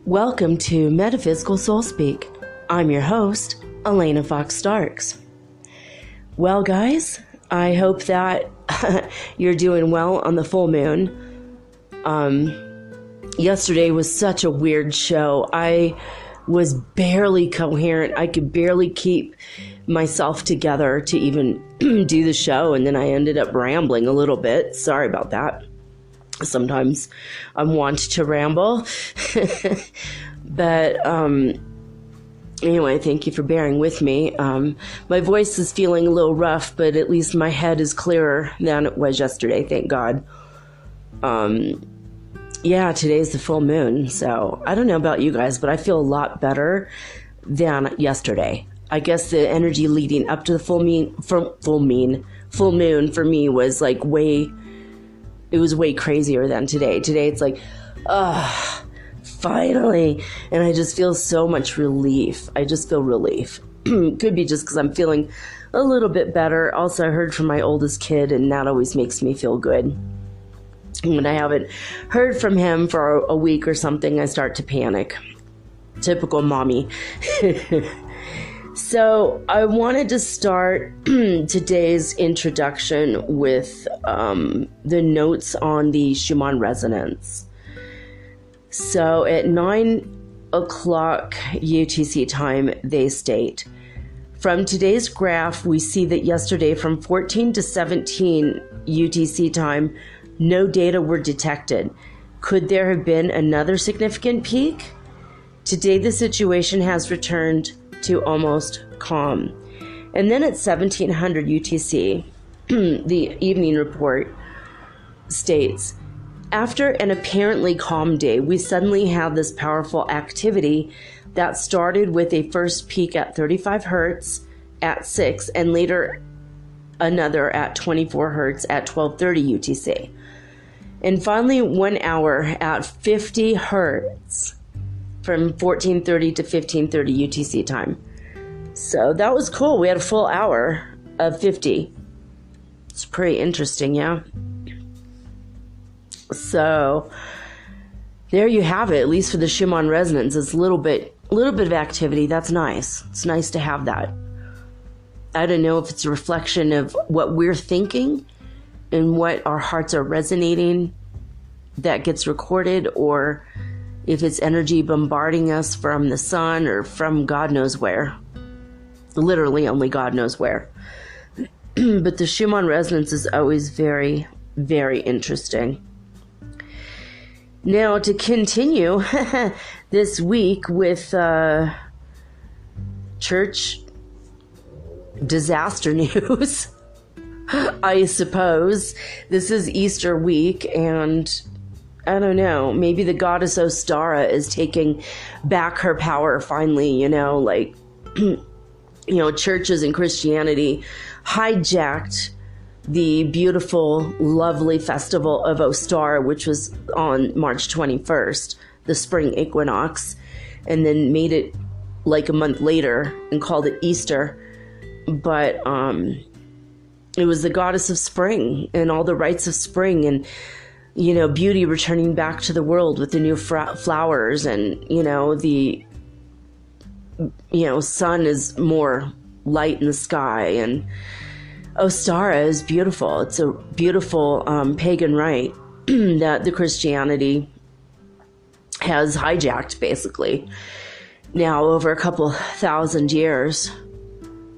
Welcome to Metaphysical Soul Speak. I'm your host, Alanna Fox Starks. Well, guys, I hope that you're doing well on the full moon. Yesterday was such a weird show. I was barely coherent. I could barely keep myself together to even do the show, and then I ended up rambling a little bit. Sorry about that. Sometimes I'm wont to ramble. But anyway, thank you for bearing with me. My voice is feeling a little rough, but at least my head is clearer than it was yesterday, thank God. Yeah, today's the full moon, so I don't know about you guys, but I feel a lot better than yesterday. I guess the energy leading up to the full moon for me was like it was way crazier than today. Today it's like, finally. And I just feel so much relief. I just feel relief. Could be just because I'm feeling a little bit better. Also, I heard from my oldest kid, and that always makes me feel good. When I haven't heard from him for a week or something, I start to panic. Typical mommy. So I wanted to start today's introduction with the notes on the Schumann Resonance. So at 9 o'clock UTC time, they state, from today's graph, we see that yesterday from 14 to 17 UTC time, no data were detected. Could there have been another significant peak? Today, the situation has returned to almost calm. And then at 1700 UTC, the evening report states, after an apparently calm day, we suddenly have this powerful activity that started with a first peak at 35 hertz at 6 and later another at 24 hertz at 12:30 UTC. And finally 1 hour at 50 hertz from 14:30 to 15:30 UTC time. So that was cool. We had a full hour of 50. It's pretty interesting, yeah? So there you have it, at least for the Schumann Resonance. It's a little bit of activity. That's nice. It's nice to have that. I don't know if it's a reflection of what we're thinking and what our hearts are resonating that gets recorded, or if it's energy bombarding us from the sun or from God knows where. Literally only God knows where. But the Schumann Resonance is always very, very interesting. Now, to continue this week with church disaster news, I suppose. This is Easter week, and I don't know, maybe the goddess Ostara is taking back her power finally, churches and Christianity hijacked the beautiful, lovely festival of Ostara, which was on March 21st, the spring equinox, and then made it like a month later and called it Easter. But it was the goddess of spring and all the rites of spring and, beauty returning back to the world with the new flowers, and, the sun is more light in the sky, and Ostara is beautiful. It's a beautiful pagan rite that the Christianity has hijacked, basically, now over a couple thousand years.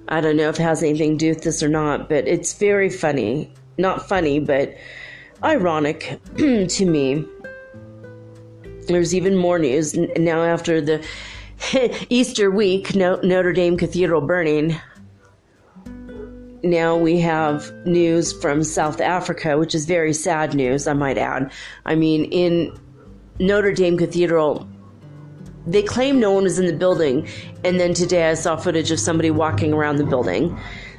I don't know if it has anything to do with this or not, but it's very funny. Not funny, but ironic to me. There's even more news now after the Easter week, Notre Dame Cathedral burning. Now we have news from South Africa, which is very sad news, I might add. I mean, in Notre Dame Cathedral, they claim no one was in the building, and then today I saw footage of somebody walking around the building.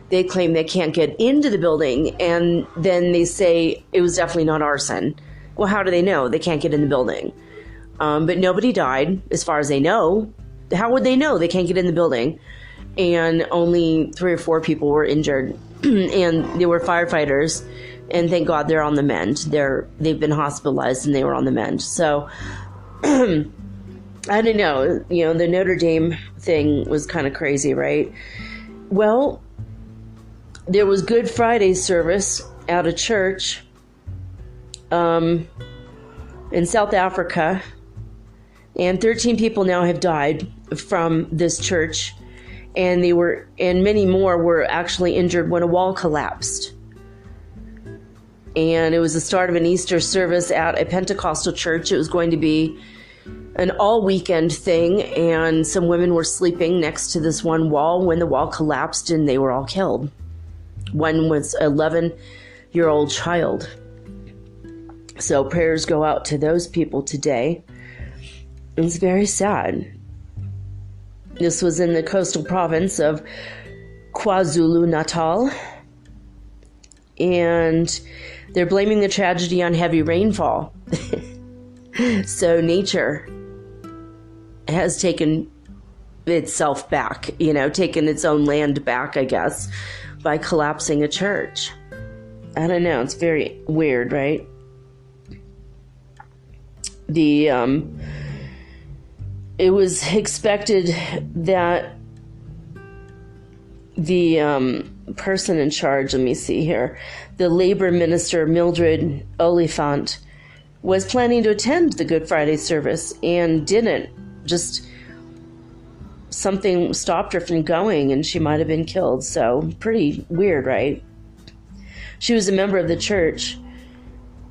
They claim they can't get into the building, and then they say it was definitely not arson. Well, how do they know? They can't get in the building. But nobody died, as far as they know. How would they know? They can't get in the building. And only 3 or 4 people were injured, and they were firefighters, and thank God they're on the mend. They've been hospitalized, and they were on the mend. So I don't know, the Notre Dame thing was kind of crazy, right? Well, there was Good Friday service at a church in South Africa, and 13 people now have died from this church, and many more were actually injured when a wall collapsed. And it was the start of an Easter service at a Pentecostal church. It was going to be an all-weekend thing, and some women were sleeping next to this one wall when the wall collapsed, and they were all killed. One was an 11-year-old child. So prayers go out to those people today. It's very sad. This was in the coastal province of KwaZulu-Natal, and they're blaming the tragedy on heavy rainfall. So nature has taken itself back, taken its own land back, I guess, by collapsing a church. I don't know, it's very weird, right? It was expected that the person in charge, let me see here, the labor minister, Mildred Oliphant, was planning to attend the Good Friday service and didn't. Just something stopped her from going, and she might have been killed. So pretty weird, right? She was a member of the church,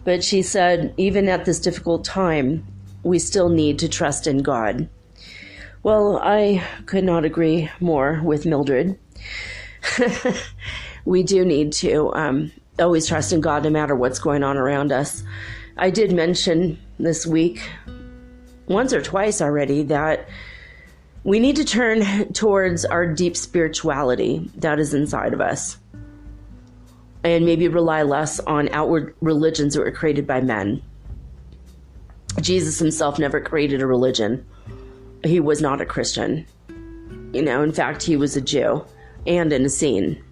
but she said, even at this difficult time, we still need to trust in God. Well, I could not agree more with Mildred. We do need to always trust in God no matter what's going on around us. I did mention this week, once or twice already, that we need to turn towards our deep spirituality that is inside of us, and maybe rely less on outward religions that were created by men. Jesus himself never created a religion. He was not a Christian. In fact, he was a Jew and an Essene,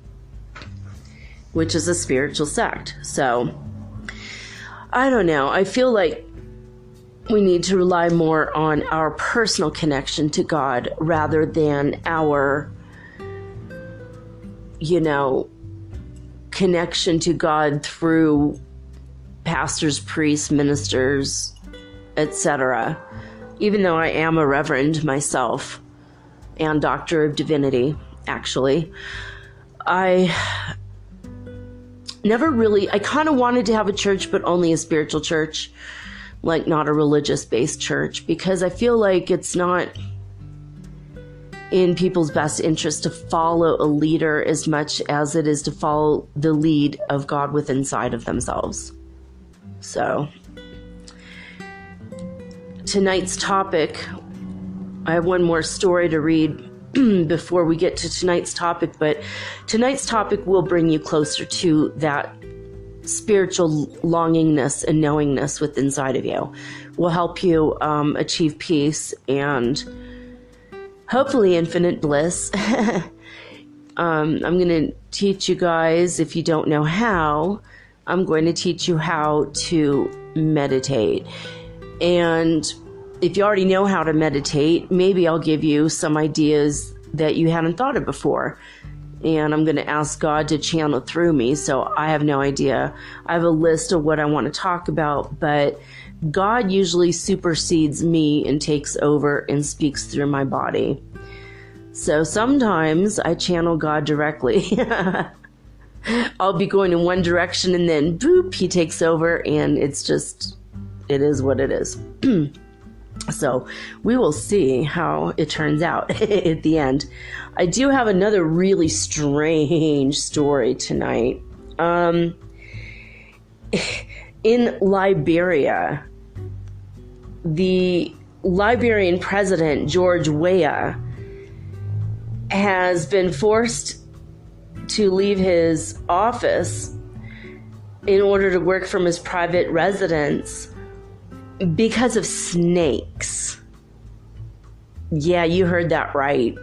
which is a spiritual sect. So, I don't know. I feel like we need to rely more on our personal connection to God rather than our, connection to God through pastors, priests, ministers, etc. Even though I am a reverend myself and doctor of divinity, actually, I kind of wanted to have a church, but only a spiritual church, like not a religious-based church, because I feel like it's not in people's best interest to follow a leader as much as it is to follow the lead of God within inside of themselves. So, tonight's topic, I have one more story to read before we get to tonight's topic, but tonight's topic will bring you closer to that spiritual longingness and knowingness within inside of you. Will help you achieve peace and hopefully infinite bliss. I'm going to teach you guys, if you don't know how, I'm going to teach you how to meditate. And if you already know how to meditate, maybe I'll give you some ideas that you hadn't thought of before. And I'm going to ask God to channel through me, so I have no idea. I have a list of what I want to talk about, but God usually supersedes me and takes over and speaks through my body. So sometimes I channel God directly. I'll be going in one direction and then boop, he takes over, and it is what it is. So we will see how it turns out at the end. I do have another really strange story tonight. In Liberia, the Liberian president, George Weah, has been forced to leave his office in order to work from his private residence because of snakes. Yeah, you heard that right.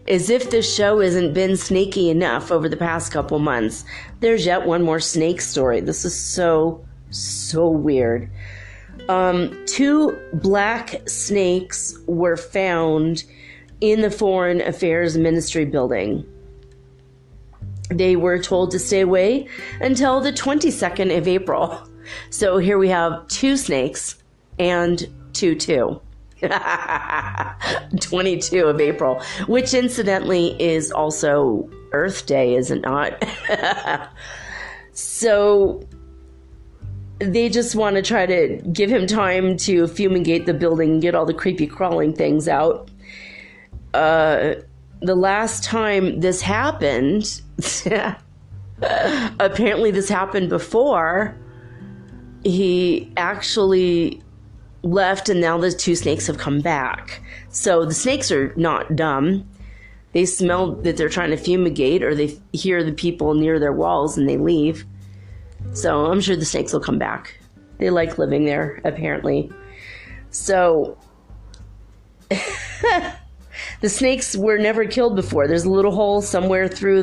As if this show hasn't been snaky enough over the past couple months, there's yet one more snake story. This is so weird. 2 black snakes were found in the Foreign Affairs Ministry building. They were told to stay away until the 22nd of April. So here we have 2 snakes and 2-2. 22 of April, which incidentally is also Earth Day, is it not? So they just want to try to give him time to fumigate the building and get all the creepy crawling things out. The last time this happened, apparently this happened before, he actually left, and now the 2 snakes have come back. So the snakes are not dumb. They smell that they're trying to fumigate, or they hear the people near their walls and they leave. So I'm sure the snakes will come back. They like living there, apparently. So the snakes were never killed before. There's a little hole somewhere through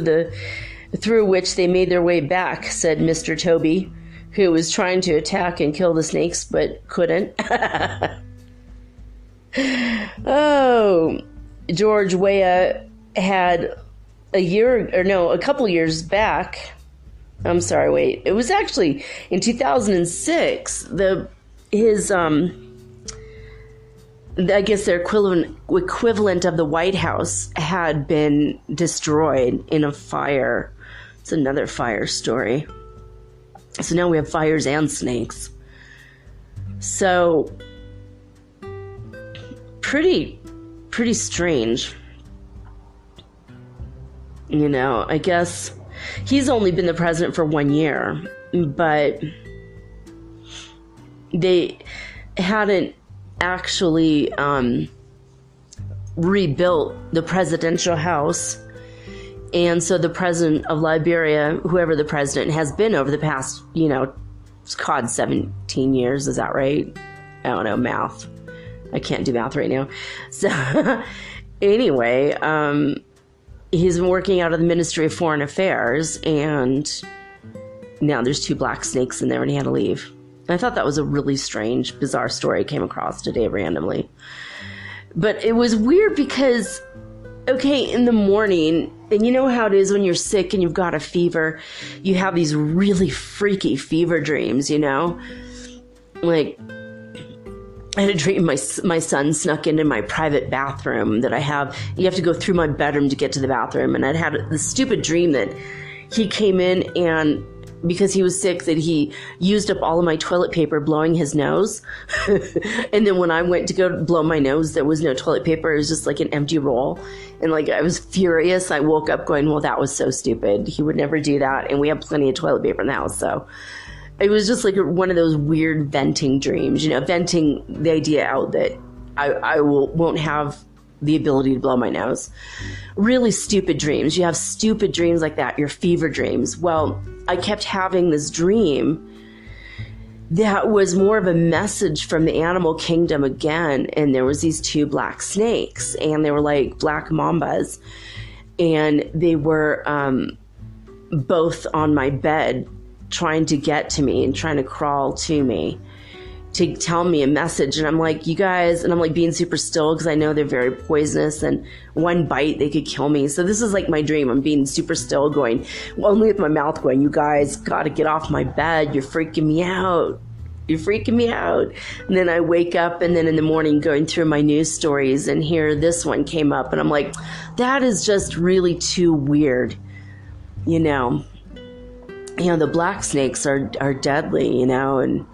which they made their way back, said Mr. Toby, who was trying to attack and kill the snakes but couldn't. Oh, George Weah had a couple years back. I'm sorry, wait. It was actually in 2006. I guess their equivalent of the White House had been destroyed in a fire. It's another fire story. So now we have fires and snakes. So pretty strange. You know, I guess he's only been the president for 1 year, but they hadn't actually rebuilt the presidential house. And so the president of Liberia, whoever the president has been over the past, 17 years, is that right? I don't know, math. I can't do math right now. So anyway, he's been working out of the Ministry of Foreign Affairs, and now there's 2 black snakes in there and he had to leave. I thought that was a really strange, bizarre story I came across today randomly. But it was weird because, okay, in the morning, and you know how it is when you're sick and you've got a fever, you have these really freaky fever dreams, Like, I had a dream my son snuck into my private bathroom that I have. You have to go through my bedroom to get to the bathroom. And I'd had this stupid dream that he came in, and because he was sick, that he used up all of my toilet paper blowing his nose. And then when I went to go blow my nose, there was no toilet paper. It was just like an empty roll. And I was furious. I woke up going, well, that was so stupid. He would never do that. And we have plenty of toilet paper in the house. So it was just like one of those weird venting dreams, venting the idea out that I won't have the ability to blow my nose. Really stupid dreams. You have stupid dreams like that, your fever dreams. Well, I kept having this dream that was more of a message from the animal kingdom again. And there was these 2 black snakes, and they were like black mambas. And they were both on my bed trying to get to me and trying to crawl to me to tell me a message. And I'm like, you guys, and I'm like being super still because I know they're very poisonous, and one bite, they could kill me. So this is like my dream. I'm being super still going, only with my mouth going, you guys got to get off my bed. You're freaking me out. You're freaking me out. And then I wake up, and then in the morning going through my news stories, and here this one came up, and I'm like, that is just really too weird. The black snakes are deadly, and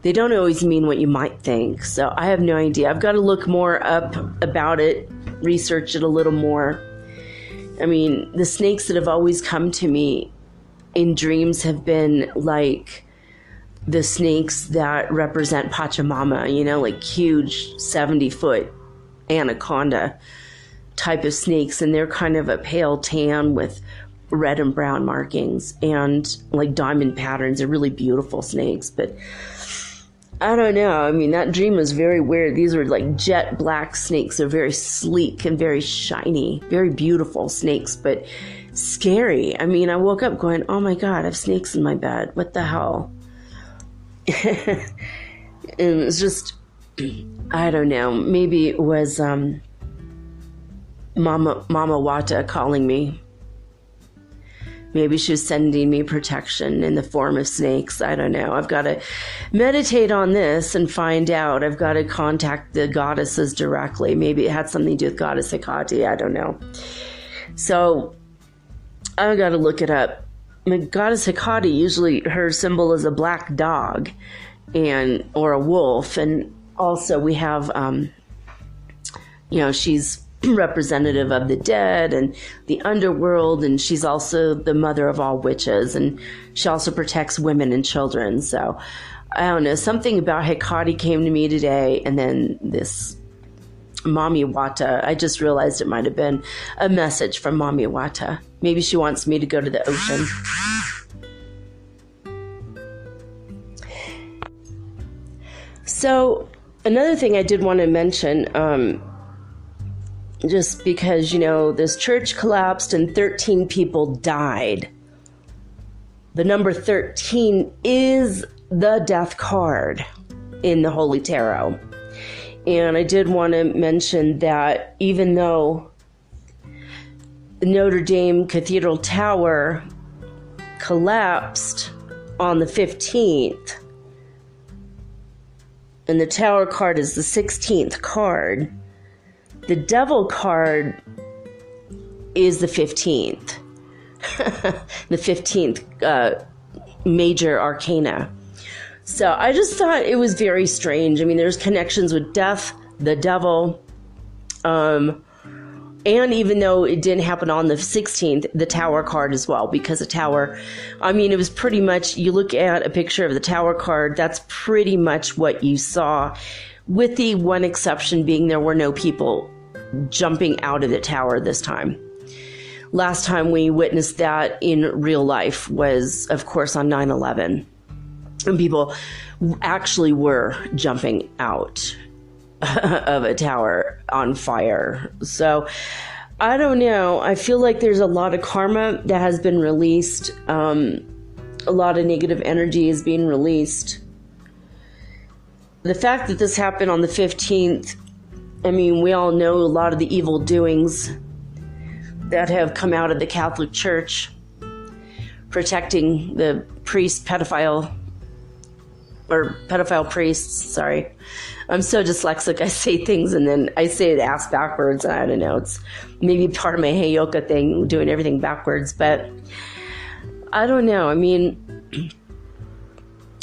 they don't always mean what you might think. So I have no idea. I've got to look more up about it, research it a little more. I mean, the snakes that have always come to me in dreams have been like the snakes that represent Pachamama, like huge 70-foot anaconda type of snakes. And they're kind of a pale tan with red and brown markings and like diamond patterns. They're really beautiful snakes, but I don't know. I mean, that dream was very weird. These were like jet black snakes. They're very sleek and very shiny, very beautiful snakes, but scary. I mean, I woke up going, oh my God, I have snakes in my bed. What the hell? And it's just, I don't know, maybe it was Mama Wata calling me. Maybe she was sending me protection in the form of snakes. I don't know. I've got to meditate on this and find out. I've got to contact the goddesses directly. Maybe it had something to do with Goddess Hecate. I don't know. So I've got to look it up. Goddess Hecate, usually her symbol is a black dog or a wolf. And also we have, she's representative of the dead and the underworld, and she's also the mother of all witches, and she also protects women and children. So I don't know, something about Hecate came to me today, and then this Mami Wata, I just realized it might have been a message from Mami Wata. Maybe she wants me to go to the ocean. So another thing I did want to mention, just because, this church collapsed and 13 people died. The number 13 is the death card in the Holy Tarot. And I did want to mention that even though the Notre Dame Cathedral Tower collapsed on the 15th, and the Tower card is the 16th card, the Devil card is the 15th. The 15th major arcana. So I just thought it was very strange. I mean, there's connections with death, the devil, and even though it didn't happen on the 16th, the Tower card as well, because the Tower, it was pretty much, you look at a picture of the Tower card, that's pretty much what you saw, with the one exception being there were no people jumping out of the tower this time. Last time we witnessed that in real life was, of course, on 9/11. And people actually were jumping out of a tower on fire. So, I don't know. I feel like there's a lot of karma that has been released. A lot of negative energy is being released. The fact that this happened on the 15th, we all know a lot of the evil doings that have come out of the Catholic Church, protecting the pedophile priests, sorry. I'm so dyslexic, I say things and then I say the ass backwards, and I don't know, it's maybe part of my Heyoka thing, doing everything backwards, but I don't know,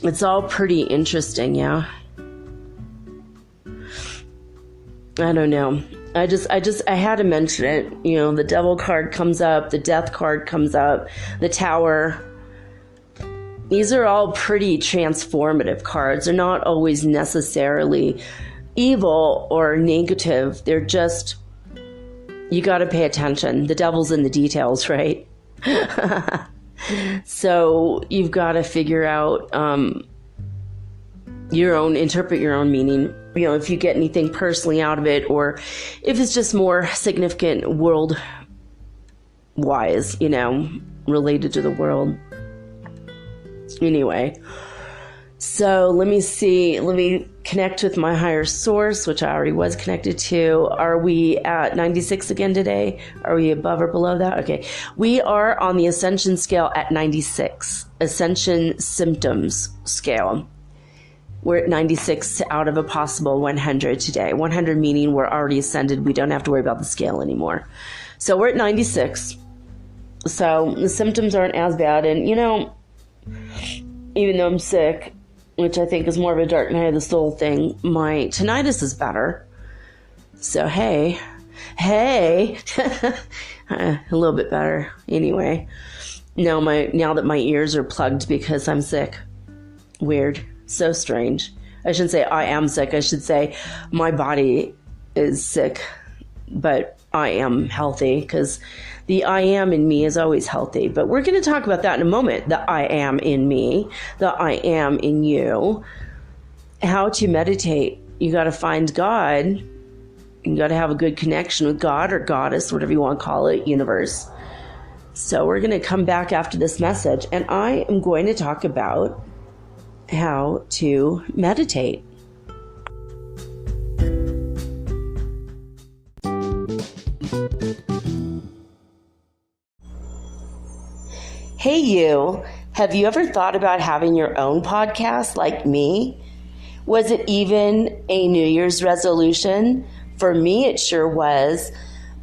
it's all pretty interesting, yeah. I don't know. I had to mention it. The Devil card comes up, the Death card comes up, the Tower. These are all pretty transformative cards. They're not always necessarily evil or negative. They're just, you got to pay attention. The devil's in the details, right? So you've got to figure out interpret your own meaning. If you get anything personally out of it, or if it's just more significant world-wise, related to the world. Anyway, so let me connect with my higher source, which I already was connected to. Are we at 96 again today? Are we above or below that? Okay. We are on the Ascension Scale at 96. Ascension Symptoms Scale. We're at 96 out of a possible 100 today. 100 meaning we're already ascended. We don't have to worry about the scale anymore. So we're at 96. So the symptoms aren't as bad. And, even though I'm sick, which I think is more of a dark night of the soul thing, my tinnitus is better. So, hey, a little bit better. Anyway, now that my ears are plugged because I'm sick. Weird. So strange. I shouldn't say I am sick. I should say my body is sick, but I am healthy, because the I am in me is always healthy. But we're going to talk about that in a moment. The I am in me, the I am in you. How to meditate. You got to find God. You got to have a good connection with God or goddess, whatever you want to call it, universe. So we're going to come back after this message, and I am going to talk about how to meditate. Hey you, have you ever thought about having your own podcast like me? Was it even a New Year's resolution? For me, it sure was.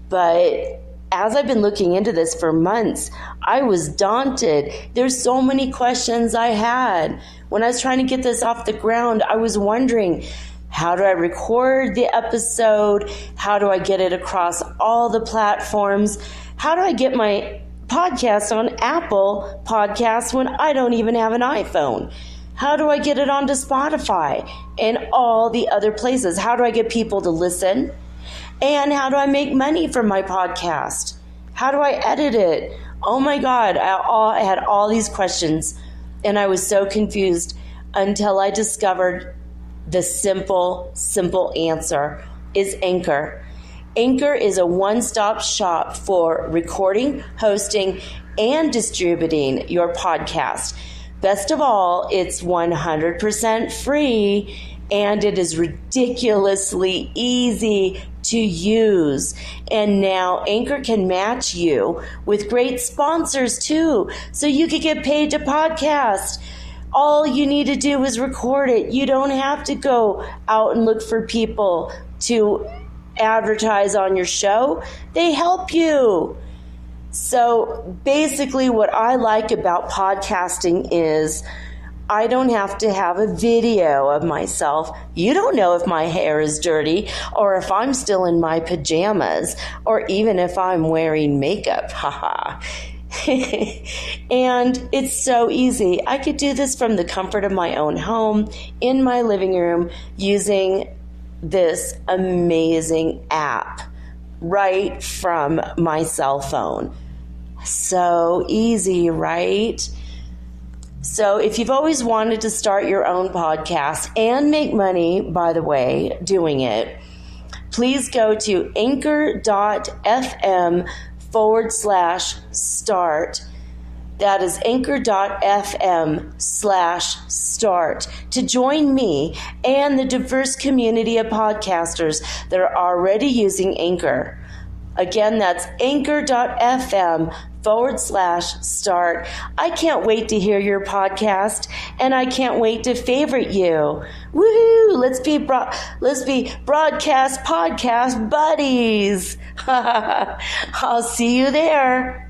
But as I've been looking into this for months, I was daunted. There's so many questions I had. When I was trying to get this off the ground, I was wondering, how do I record the episode? How do I get it across all the platforms? How do I get my podcast on Apple Podcasts when I don't even have an iPhone? How do I get it onto Spotify and all the other places? How do I get people to listen? And how do I make money from my podcast? How do I edit it? Oh my God, I had all these questions and I was so confused until I discovered the simple answer is Anchor. Anchor is a one-stop shop for recording, hosting, and distributing your podcast. Best of all, it's 100% free and it is ridiculously easy to use. And now Anchor can match you with great sponsors too, so you can get paid to podcast. All you need to do is record it. You don't have to go out and look for people to advertise on your show. They help you. So basically what I like about podcasting is I don't have to have a video of myself. You don't know if my hair is dirty or if I'm still in my pajamas or even if I'm wearing makeup. Haha. And it's so easy. I could do this from the comfort of my own home, in my living room, using this amazing app right from my cell phone. So easy, right? So if you've always wanted to start your own podcast and make money, by the way, doing it, please go to anchor.fm/start. That is anchor.fm/start to join me and the diverse community of podcasters that are already using Anchor. Again, that's anchor.fm/start. I can't wait to hear your podcast and I can't wait to favorite you. Woohoo! Let's be broadcast podcast buddies. I'll see you there.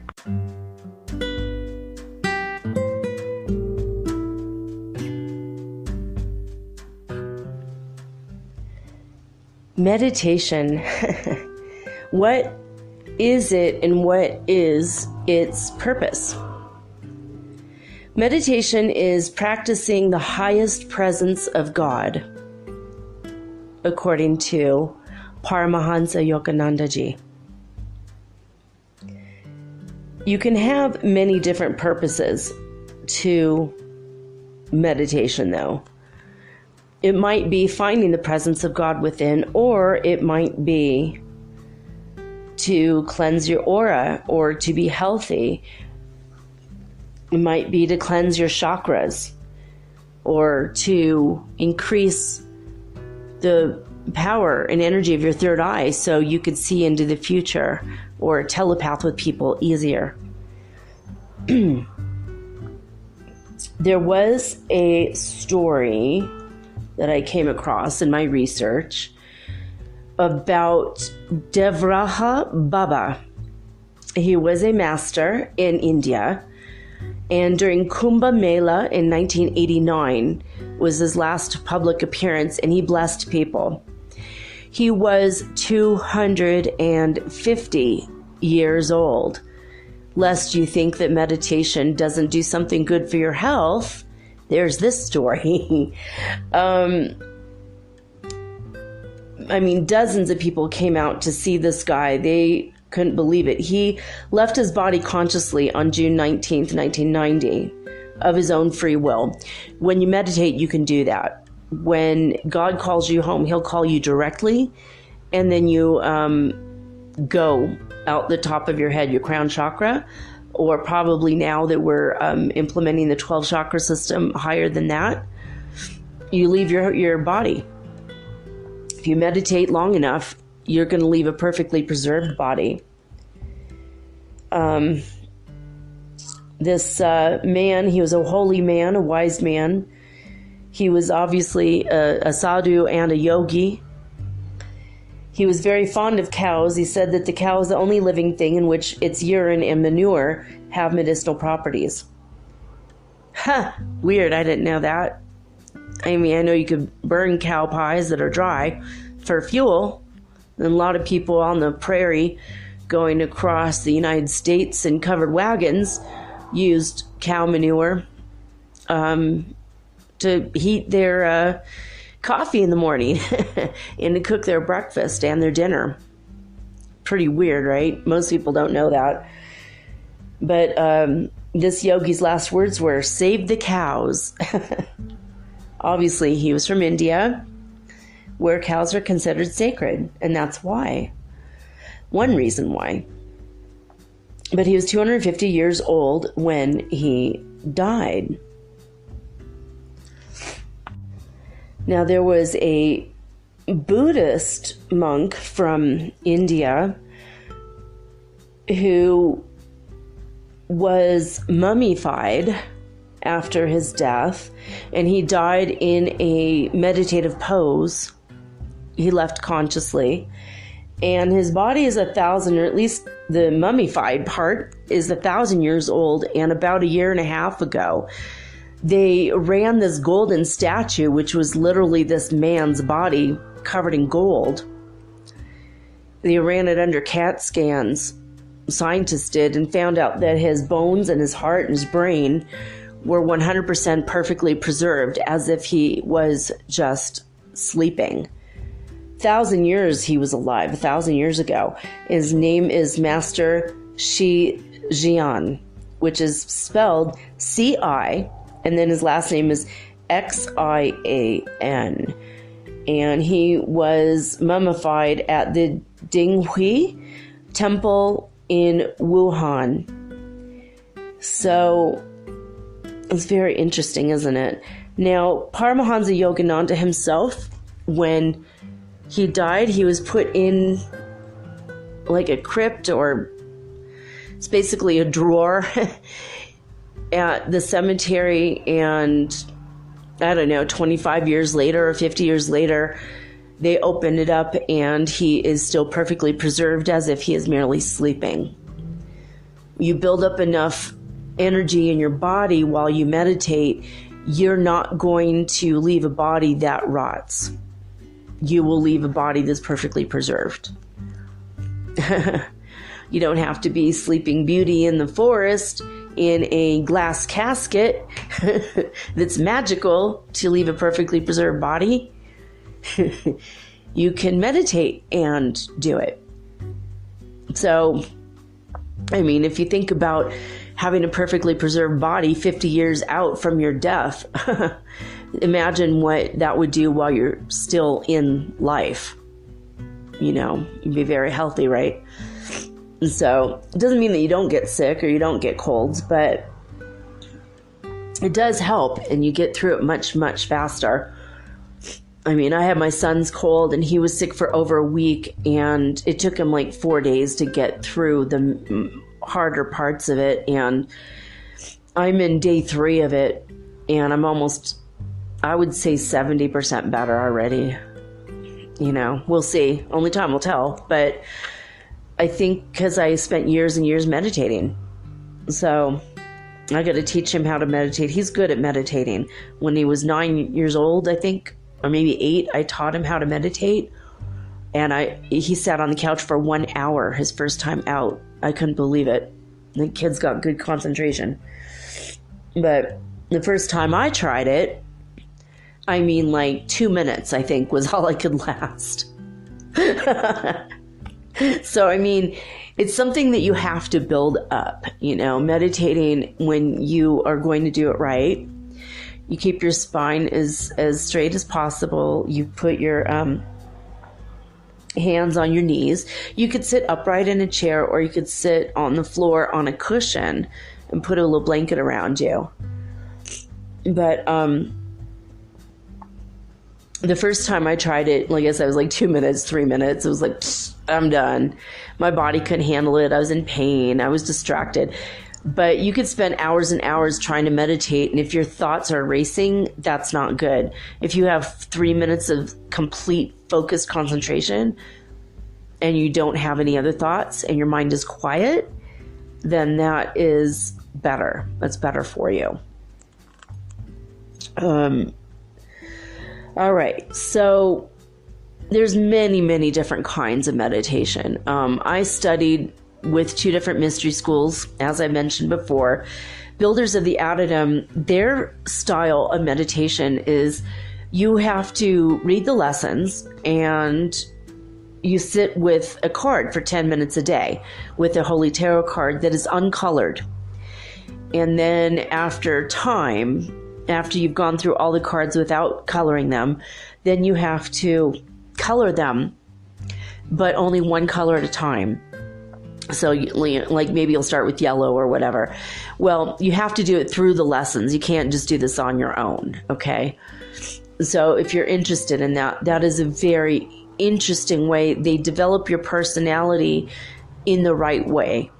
Meditation. What is it and what is its purpose? Meditation is practicing the highest presence of God, according to Paramahansa Yoganandaji. You can have many different purposes to meditation, though. It might be finding the presence of God within, or it might be to cleanse your aura or to be healthy. It might be to cleanse your chakras or to increase the power and energy of your third eye so you could see into the future or telepath with people easier. There was a story that I came across in my research about Devraha Baba. He was a master in India, and during Kumbh Mela in 1989 was his last public appearance, and he blessed people. He was 250 years old. Lest you think that meditation doesn't do something good for your health, there's this story. Dozens of people came out to see this guy. They couldn't believe it. He left his body consciously on June 19th, 1990, of his own free will. When you meditate, you can do that. When God calls you home, he'll call you directly, and then you go out the top of your head, your crown chakra, or probably now that we're implementing the 12 chakra system higher than that, you leave your body. If you meditate long enough, you're going to leave a perfectly preserved body. This man, he was a holy man, a wise man. He was obviously a sadhu and a yogi. He was very fond of cows. He said that the cow is the only living thing in which its urine and manure have medicinal properties. Huh, weird, I didn't know that. I mean, I know you could burn cow pies that are dry for fuel. And a lot of people on the prairie going across the United States in covered wagons used cow manure to heat their coffee in the morning and to cook their breakfast and their dinner. Pretty weird, right? Most people don't know that. But this yogi's last words were, "Save the cows." Obviously, he was from India, where cows are considered sacred, and that's why. One reason why. But he was 250 years old when he died. Now, there was a Buddhist monk from India who was mummified after his death, and he died in a meditative pose. He left consciously, and his body is 1,000, or at least the mummified part is 1,000 years old. And about a year and a half ago, they ran this golden statue, which was literally this man's body covered in gold. They ran it under CAT scans, scientists did, and found out that his bones and his heart and his brain were 100% perfectly preserved, as if he was just sleeping. 1,000 years he was alive, 1,000 years ago. His name is Master Shi Jian, which is spelled C-I, and then his last name is Xian. And he was mummified at the Dinghui Temple in Wuhan. So it's very interesting, isn't it? Now, Paramahansa Yogananda himself, when he died, he was put in like a crypt, or it's basically a drawer at the cemetery, and I don't know, 25 years later or 50 years later, they opened it up and he is still perfectly preserved, as if he is merely sleeping. You build up enough energy in your body while you meditate, you're not going to leave a body that rots. You will leave a body that's perfectly preserved. You don't have to be Sleeping Beauty in the forest in a glass casket that's magical to leave a perfectly preserved body. You can meditate and do it. So, I mean, if you think about having a perfectly preserved body 50 years out from your death, imagine what that would do while you're still in life. You know, you'd be very healthy, right? So it doesn't mean that you don't get sick or you don't get colds, but it does help, and you get through it much, much faster. I mean, I had my son's cold, and he was sick for over a week, and it took him like 4 days to get through the harder parts of it. And I'm in day 3 of it, and I'm almost, I would say 70% better already. You know, we'll see. Only time will tell. But I think because I spent years and years meditating. So I got to teach him how to meditate. He's good at meditating. When he was 9 years old, I think, or maybe 8, I taught him how to meditate. And he sat on the couch for 1 hour his first time out. I couldn't believe it. The kid's got good concentration. But the first time I tried it, I mean, like 2 minutes, I think, was all I could last. So, I mean, it's something that you have to build up, you know, meditating when you are going to do it right. You keep your spine as straight as possible. You put your hands on your knees. You could sit upright in a chair, or you could sit on the floor on a cushion and put a little blanket around you. But the first time I tried it, like I said, it was like 2 minutes, 3 minutes. It was like, I'm done. My body couldn't handle it. I was in pain. I was distracted. But you could spend hours and hours trying to meditate, and if your thoughts are racing, that's not good. If you have 3 minutes of complete focused concentration and you don't have any other thoughts and your mind is quiet, then that is better. That's better for you. All right. So there's many, many different kinds of meditation. I studied with 2 different mystery schools, as I mentioned before. Builders of the Addendum, their style of meditation is you have to read the lessons and you sit with a card for 10 minutes a day with a Holy Tarot card that is uncolored. And then after you've gone through all the cards without coloring them, then you have to color them, but only one color at a time. So like maybe you'll start with yellow or whatever. Well, you have to do it through the lessons. You can't just do this on your own. Okay. So if you're interested in that, that is a very interesting way. They develop your personality in the right way.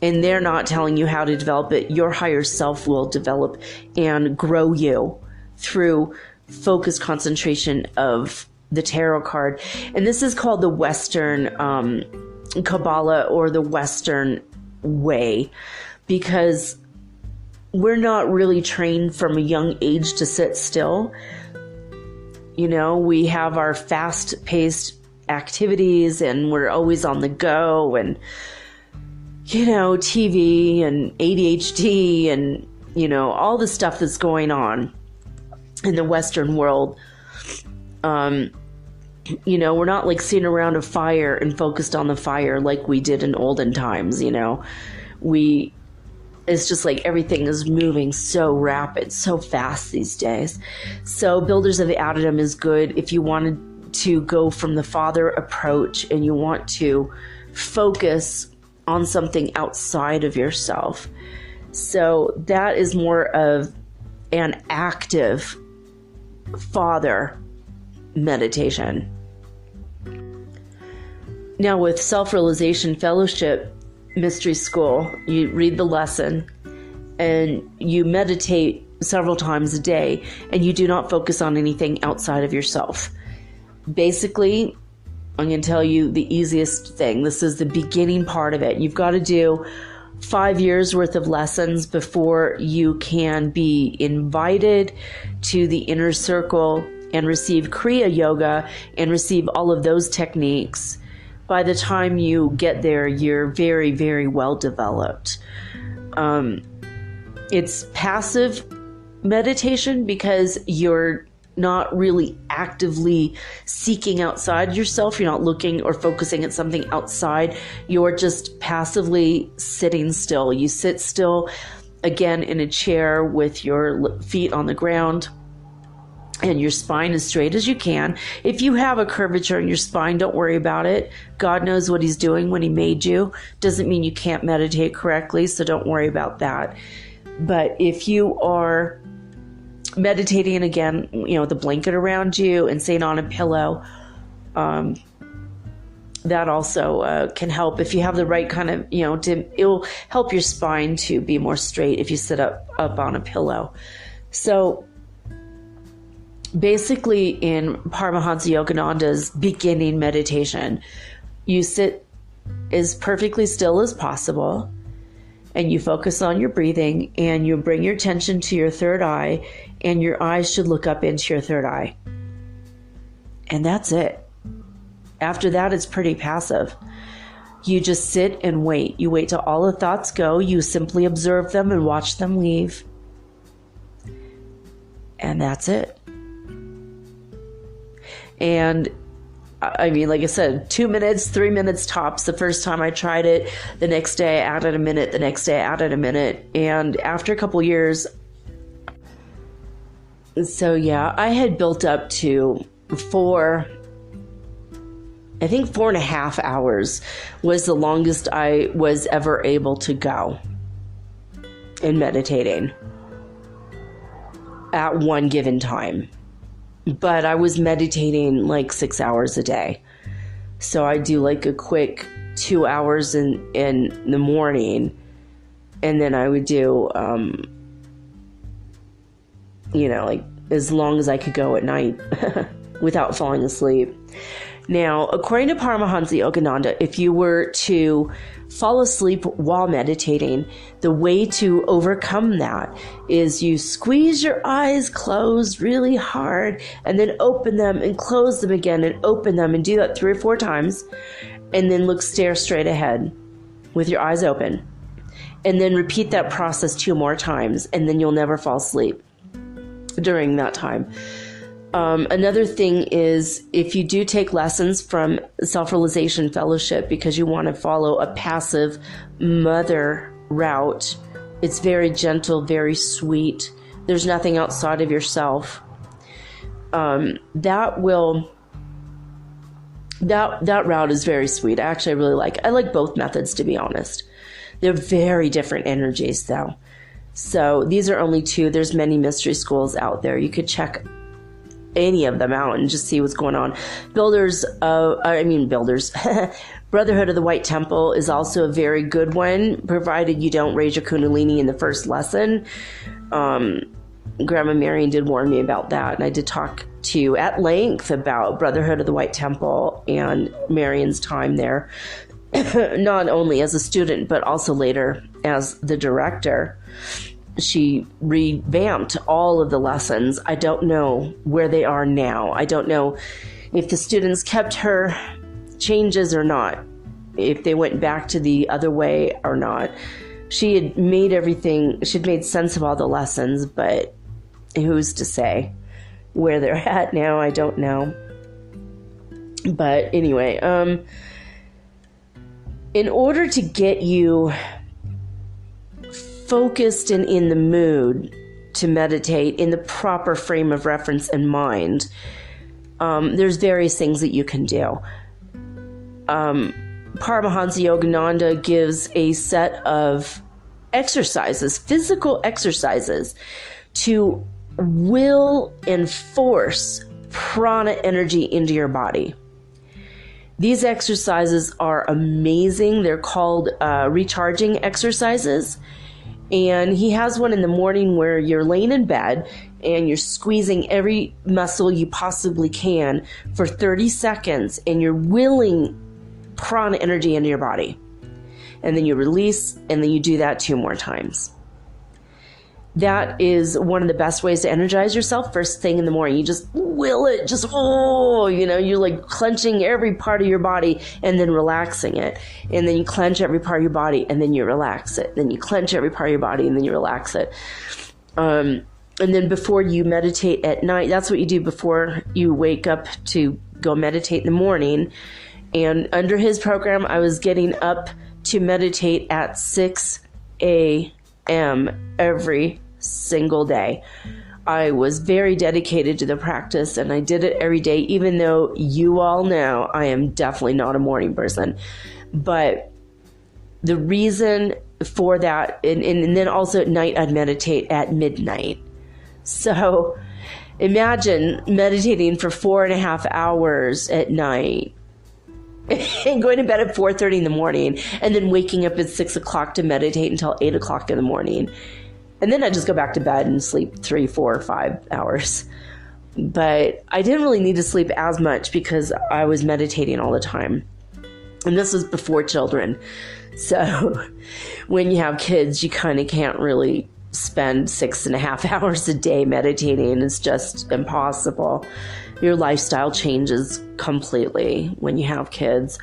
And they're not telling you how to develop it. Your higher self will develop and grow you through focused concentration of the tarot card. And this is called the Western Kabbalah, or the Western way, because we're not really trained from a young age to sit still. You know, we have our fast-paced activities and we're always on the go, and, you know, TV and ADHD and, you know, all the stuff that's going on in the Western world. You know, we're not like sitting around a fire and focused on the fire like we did in olden times, you know. It's just like everything is moving so rapid, so fast these days. So Builders of the Addendum is good if you wanted to go from the father approach and you want to focus on something outside of yourself. So that is more of an active father meditation. Now with Self-Realization Fellowship Mystery School, you read the lesson and you meditate several times a day, and you do not focus on anything outside of yourself. Basically, I'm going to tell you the easiest thing. This is the beginning part of it. You've got to do 5 years worth of lessons before you can be invited to the inner circle and receive Kriya Yoga and receive all of those techniques. By the time you get there, you're very, very well developed. It's passive meditation because you're not really actively seeking outside yourself. You're not looking or focusing at something outside. You're just passively sitting still. You sit still, again, in a chair with your feet on the ground, and your spine as straight as you can. If you have a curvature in your spine, don't worry about it. God knows what he's doing when he made you. Doesn't mean you can't meditate correctly, so don't worry about that. But if you are meditating, again, you know, with a blanket around you and sitting on a pillow, that also can help. If you have the right kind of, you know, it'll help your spine to be more straight if you sit up on a pillow. So basically, in Paramahansa Yogananda's beginning meditation, you sit as perfectly still as possible, and you focus on your breathing, and you bring your attention to your third eye, and your eyes should look up into your third eye. And that's it. After that, it's pretty passive. You just sit and wait. You wait till all the thoughts go. You simply observe them and watch them leave. And that's it. And I mean, like I said, 2 minutes, 3 minutes tops. The first time I tried it, the next day I added a minute, the next day I added a minute. And after a couple years, so yeah, I had built up to 4.5 hours was the longest I was ever able to go in meditating at one given time. But I was meditating like 6 hours a day. So I do like a quick 2 hours in the morning And then I would do, like as long as I could go at night without falling asleep. Now, according to Paramahansa Yogananda, if you were to fall asleep while meditating, the way to overcome that is you squeeze your eyes closed really hard and then open them and close them again and open them, and do that 3 or 4 times, and then stare straight ahead with your eyes open, and then repeat that process 2 more times, and then you'll never fall asleep during that time. Another thing is, if you do take lessons from Self-Realization Fellowship because you want to follow a passive mother route, it's very gentle, very sweet. There's nothing outside of yourself. That route is very sweet. I like both methods, to be honest. They're very different energies, though. So these are only 2. There's many mystery schools out there. You could check any of them out and just see what's going on. Builders. Brotherhood of the White Temple is also a very good one, provided you don't raise your Kundalini in the first lesson. Grandma Marion did warn me about that, and I did talk to you at length about Brotherhood of the White Temple and Marion's time there, not only as a student, but also later as the director. She revamped all of the lessons. I don't know where they are now. I don't know if the students kept her changes or not, if they went back to the other way or not. She had made everything, she'd made sense of all the lessons, but who's to say where they're at now? I don't know. But anyway, in order to get you focused and in the mood to meditate in the proper frame of reference and mind, there's various things that you can do. Paramahansa Yogananda gives a set of exercises, physical exercises, to will and force prana energy into your body. These exercises are amazing. They're called recharging exercises. And he has one in the morning where you're laying in bed and you're squeezing every muscle you possibly can for 30 seconds, and you're willing prana energy into your body. And then you release, and then you do that 2 more times. That is one of the best ways to energize yourself first thing in the morning. You just will it, you're like clenching every part of your body and then relaxing it. And then you clench every part of your body and then you relax it. Then you clench every part of your body and then you relax it. And then before you meditate at night, that's what you do before you wake up to go meditate in the morning. And under his program, I was getting up to meditate at 6 a.m. every single day. I was very dedicated to the practice, and I did it every day, even though you all know I am definitely not a morning person. But the reason for that, and then also at night, I'd meditate at midnight. So imagine meditating for 4.5 hours at night and going to bed at 4:30 in the morning, and then waking up at 6 o'clock to meditate until 8 o'clock in the morning. And then I just go back to bed and sleep 3, 4, 5 hours. But I didn't really need to sleep as much because I was meditating all the time. And this was before children. So when you have kids, you kind of can't really spend 6.5 hours a day meditating. It's just impossible. Your lifestyle changes completely when you have kids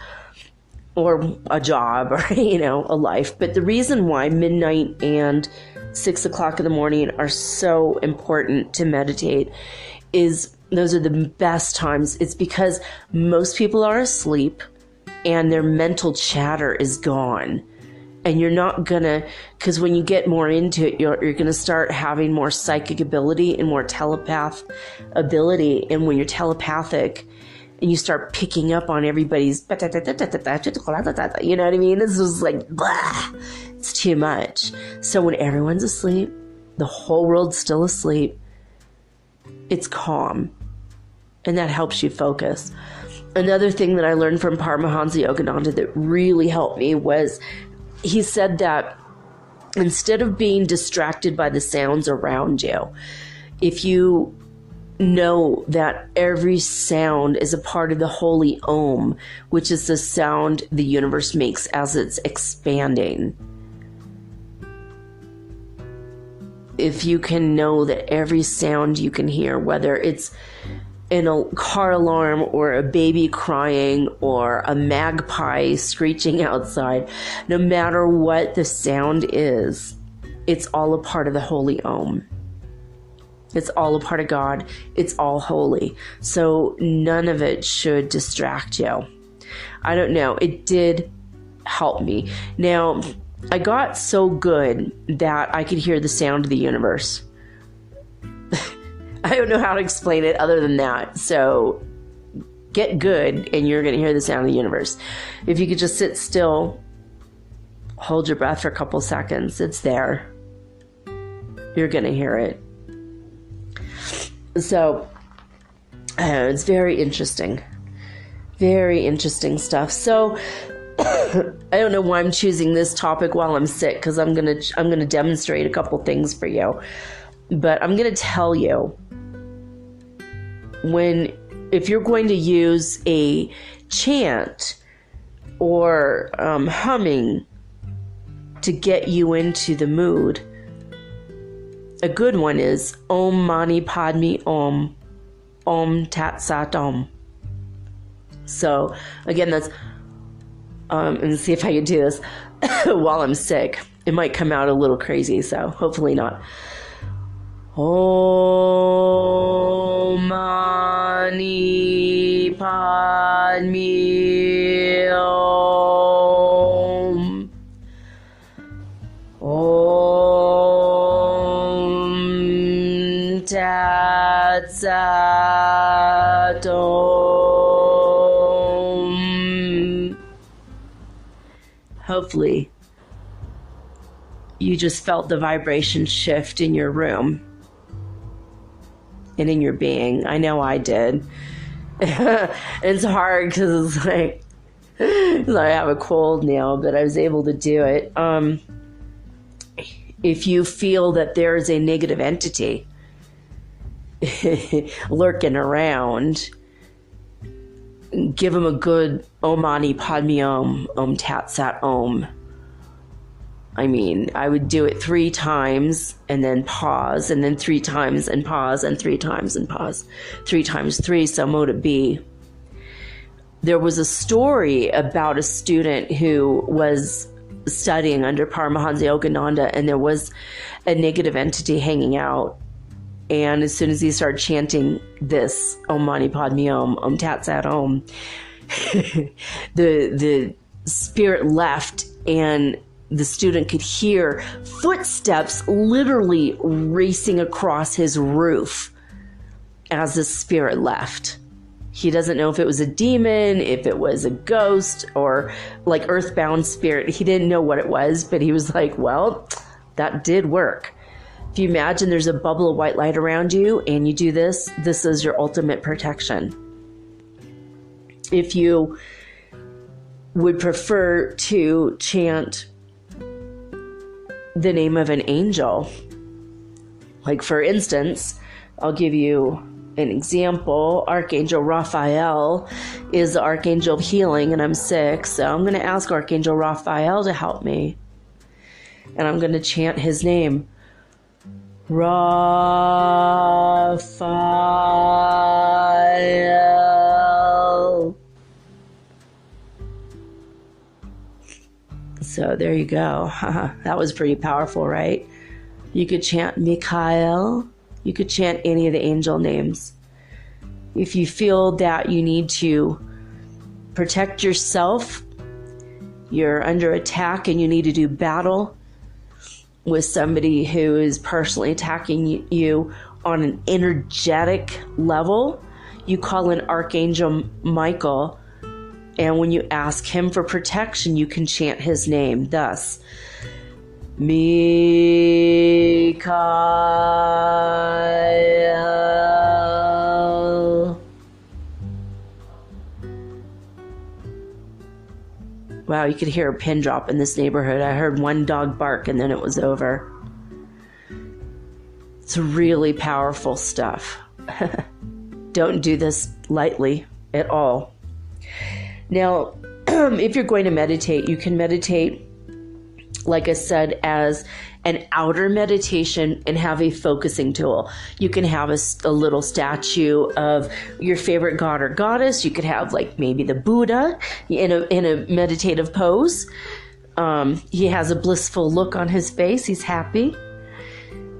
or a job or, a life. But the reason why midnight and 6 o'clock in the morning are so important to meditate is those are the best times. It's because most people are asleep and their mental chatter is gone. And you're not gonna, because when you get more into it, you're gonna start having more psychic ability and more telepath ability. And when you're telepathic and you start picking up on everybody's, you know what I mean? This is like, blah, it's too much. So when everyone's asleep, the whole world's still asleep, it's calm. And that helps you focus. Another thing that I learned from Paramahansa Yogananda that really helped me was, he said that instead of being distracted by the sounds around you, if you know that every sound is a part of the holy Om, which is the sound the universe makes as it's expanding. If you can know that every sound you can hear, whether it's in a car alarm or a baby crying or a magpie screeching outside, no matter what the sound is, it's all a part of the holy Om. It's all a part of God. It's all holy. So none of it should distract you. I don't know. It did help me. Now, I got so good that I could hear the sound of the universe. I don't know how to explain it other than that. So get good and you're going to hear the sound of the universe. If you could just sit still, hold your breath for a couple seconds, it's there. You're going to hear it. So it's very interesting. Very interesting stuff. So I don't know why I'm choosing this topic while I'm sick, because I'm gonna demonstrate a couple things for you. But I'm gonna tell you, if you're going to use a chant or humming to get you into the mood, a good one is Om Mani Padme Om, Om Tat Sat Om. So again, that's and see if I can do this while I'm sick. It might come out a little crazy, so hopefully not. Om Mani Padme Om. Om Tat Sat Om. Hopefully, you just felt the vibration shift in your room and in your being. I know I did. It's hard because it's like I have a cold now, but I was able to do it. If you feel that there's a negative entity lurking around, give them a good Om Mani Padme Om, Om Tat Sat Om. I mean, I would do it 3 times and then pause, and then 3 times and pause, and 3 times and pause. 3 times 3, so mote it be. There was a story about a student who was studying under Paramahansa Yogananda, and there was a negative entity hanging out. And as soon as he started chanting this Om Mani Padme Om, Om Tat Sat Om, the spirit left, and the student could hear footsteps literally racing across his roof as the spirit left. He doesn't know if it was a demon, if it was a ghost, or like earthbound spirit. He didn't know what it was, but he was like, well, that did work. If you imagine there's a bubble of white light around you and you do this, this is your ultimate protection. If you would prefer to chant the name of an angel, like for instance, I'll give you an example. Archangel Raphael is the archangel of healing, and I'm sick, so I'm going to ask Archangel Raphael to help me. And I'm going to chant his name. Raphael. So there you go. That was pretty powerful, right? You could chant Mikhail. You could chant any of the angel names. If you feel that you need to protect yourself, you're under attack and you need to do battle with somebody who is personally attacking you on an energetic level, you call in Archangel Michael, and when you ask him for protection, you can chant his name. Thus, Mikhail. Wow, you could hear a pin drop in this neighborhood. I heard one dog bark and then it was over. It's really powerful stuff. Don't do this lightly at all. Now, if you're going to meditate, you can meditate, like I said, as an outer meditation and have a focusing tool. You can have a little statue of your favorite god or goddess. You could have like maybe the Buddha in a meditative pose. He has a blissful look on his face. He's happy.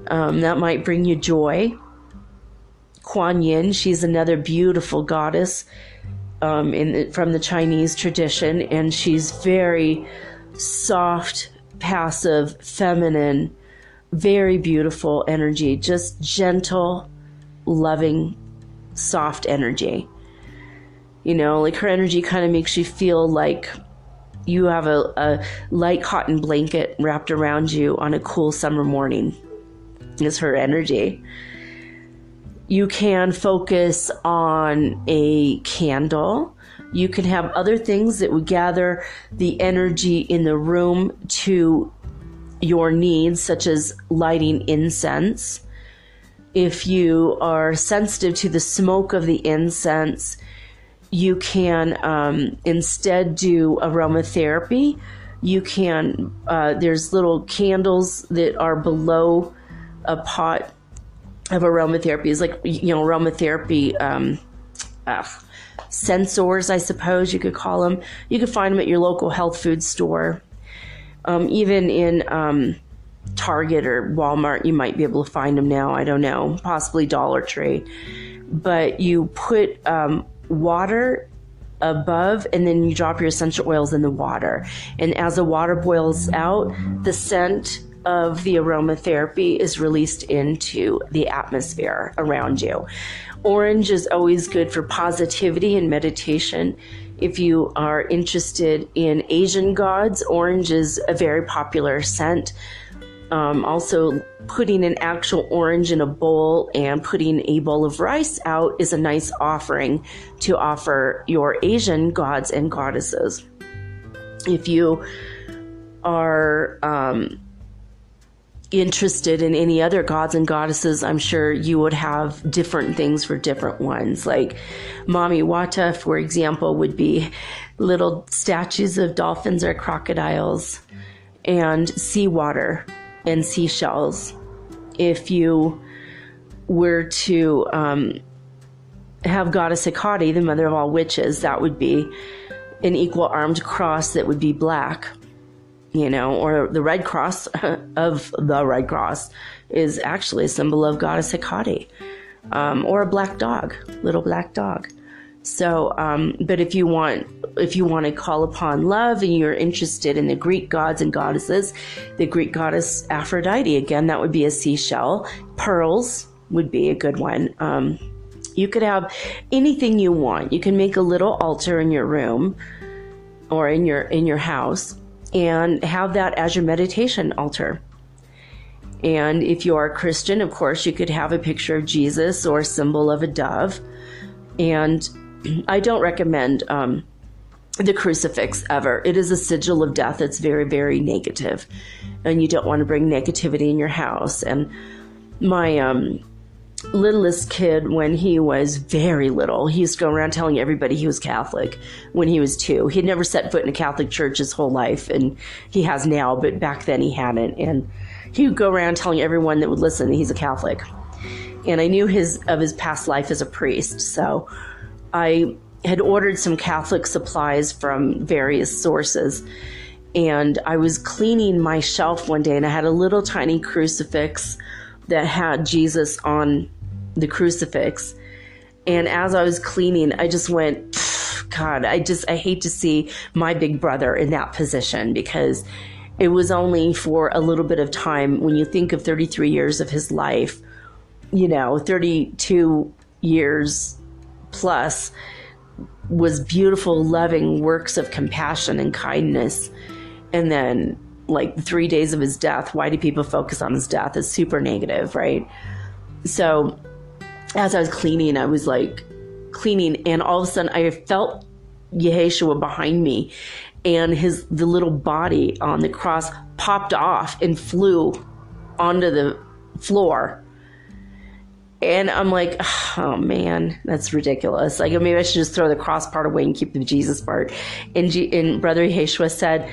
That might bring you joy. Kuan Yin, she's another beautiful goddess from the Chinese tradition, and she's very soft, passive, feminine, very beautiful energy, just gentle, loving, soft energy. You know, like her energy kind of makes you feel like you have a light cotton blanket wrapped around you on a cool summer morning. Is her energy. You can focus on a candle. You can have other things that would gather the energy in the room to your needs, such as lighting incense. If you are sensitive to the smoke of the incense, you can instead do aromatherapy. You can, there's little candles that are below a pot of aromatherapy. Is like, you know, aromatherapy sensors, I suppose you could call them. You could find them at your local health food store. Even in Target or Walmart, you might be able to find them now. I don't know, possibly Dollar Tree. But you put water above, and then you drop your essential oils in the water. And as the water boils out, the scent of the aromatherapy is released into the atmosphere around you. Orange is always good for positivity and meditation. If you are interested in Asian gods, orange is a very popular scent. Also, putting an actual orange in a bowl and putting a bowl of rice out is a nice offering to offer your Asian gods and goddesses. If you are interested in any other gods and goddesses, I'm sure you would have different things for different ones. Like Mami Wata, for example, would be little statues of dolphins or crocodiles and seawater and seashells. If you were to have Goddess Hecate, the mother of all witches, that would be an equal armed cross that would be black. You know, or the Red Cross of the Red Cross is actually a symbol of Goddess Hecate, or a black dog, little black dog. So, but if you want to call upon love and you're interested in the Greek gods and goddesses, the Greek goddess Aphrodite, again, that would be a seashell. Pearls would be a good one. You could have anything you want. You can make a little altar in your room or in your house, and have that as your meditation altar. And if you are a Christian, of course, you could have a picture of Jesus or a symbol of a dove. And I don't recommend the crucifix ever. It is a sigil of death. It's very, very negative, and you don't want to bring negativity in your house. And my littlest kid, when he was very little, he used to go around telling everybody he was Catholic when he was 2. He'd never set foot in a Catholic church his whole life, and he has now, but back then he hadn't. And he would go around telling everyone that would listen that he's a Catholic. And I knew of his past life as a priest, so I had ordered some Catholic supplies from various sources. And I was cleaning my shelf one day, and I had a little tiny crucifix that had Jesus on the crucifix. And as I was cleaning, I just went, God, I hate to see my big brother in that position, because it was only for a little bit of time. When you think of 33 years of his life, 32 years plus was beautiful, loving works of compassion and kindness. And then like 3 days of his death, why do people focus on his death? It's super negative, right? So as I was cleaning, I was like cleaning, and all of a sudden I felt Yeshua behind me. and the little body on the cross popped off and flew onto the floor. And I'm like, oh man, that's ridiculous. Like, maybe I should just throw the cross part away and keep the Jesus part. And Brother Yeshua said,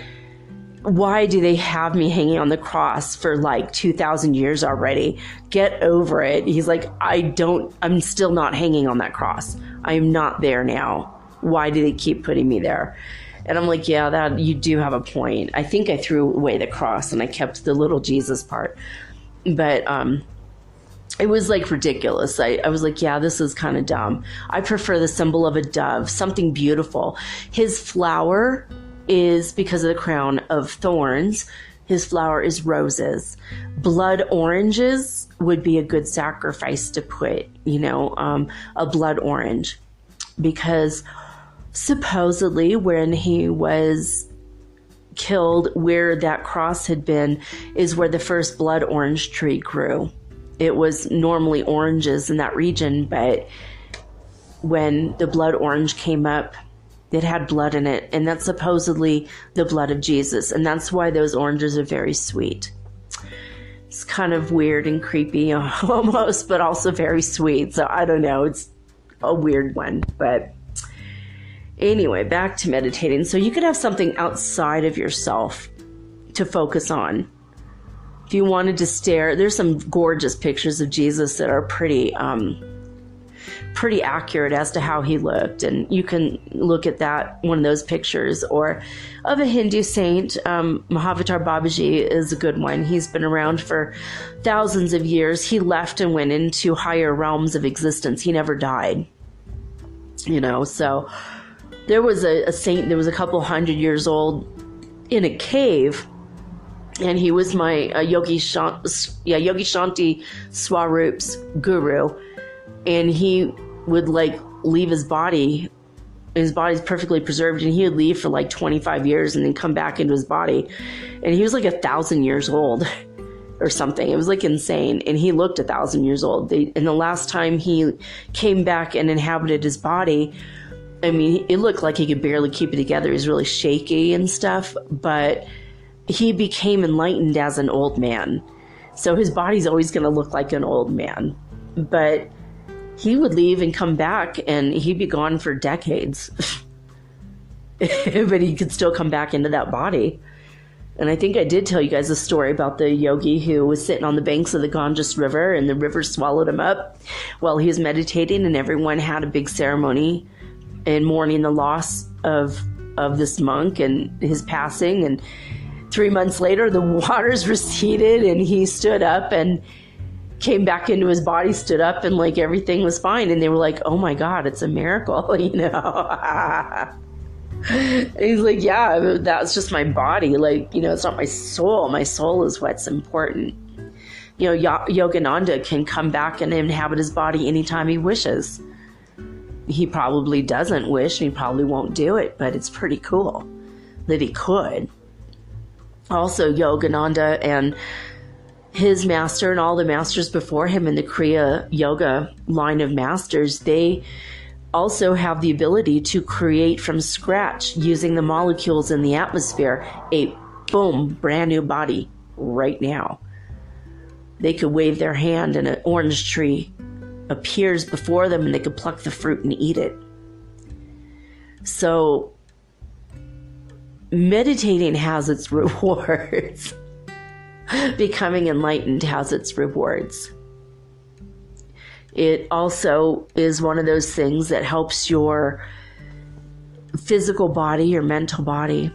why do they have me hanging on the cross for like 2,000 years already? Get over it. He's like, I'm still not hanging on that cross. I am not there now. Why do they keep putting me there? And I'm like, yeah, that you do have a point. I think I threw away the cross and I kept the little Jesus part. But it was like ridiculous. I was like, yeah, this is kind of dumb. I prefer the symbol of a dove, something beautiful. His flower is, because of the crown of thorns, his flower is roses. Blood oranges would be a good sacrifice to put, a blood orange. Because supposedly when he was killed, where that cross had been is where the first blood orange tree grew. It was normally oranges in that region, but when the blood orange came up, it had blood in it, and that's supposedly the blood of Jesus, and that's why those oranges are very sweet. It's kind of weird and creepy almost, but also very sweet. So I don't know, it's a weird one. But anyway, back to meditating. So you could have something outside of yourself to focus on. If you wanted to stare, there's some gorgeous pictures of Jesus that are pretty accurate as to how he looked, and you can look at one of those pictures. Or of a Hindu saint, Mahavatar Babaji is a good one. He's been around for thousands of years. He left and went into higher realms of existence. He never died, so there was a saint that was a couple hundred years old in a cave, and he was my Yogi Shanti Swarup's guru. And he would leave his body. His body's perfectly preserved, and he would leave for 25 years and then come back into his body. And he was 1,000 years old or something. It was insane. And he looked 1,000 years old. And the last time he came back and inhabited his body, I mean, it looked like he could barely keep it together. He was really shaky and stuff, but he became enlightened as an old man. So his body's always going to look like an old man. But he would leave and come back, and he'd be gone for decades. But he could still come back into that body. And I think I did tell you guys a story about the yogi who was sitting on the banks of the Ganges River, and the river swallowed him up while he was meditating, and everyone had a big ceremony in mourning the loss of this monk and his passing. And 3 months later, the waters receded, and he stood up and came back into his body, stood up, and everything was fine. And they were like, oh my God, it's a miracle, And he's like, yeah, that's just my body. It's not my soul. My soul is what's important. Yogananda can come back and inhabit his body anytime he wishes. He probably doesn't wish, and he probably won't do it, but it's pretty cool that he could. Also, Yogananda and his master and all the masters before him in the Kriya Yoga line of masters, they also have the ability to create from scratch using the molecules in the atmosphere a brand new body right now. They could wave their hand and an orange tree appears before them, and they could pluck the fruit and eat it. So meditating has its rewards. Becoming enlightened has its rewards. It also is one of those things that helps your physical body, your mental body,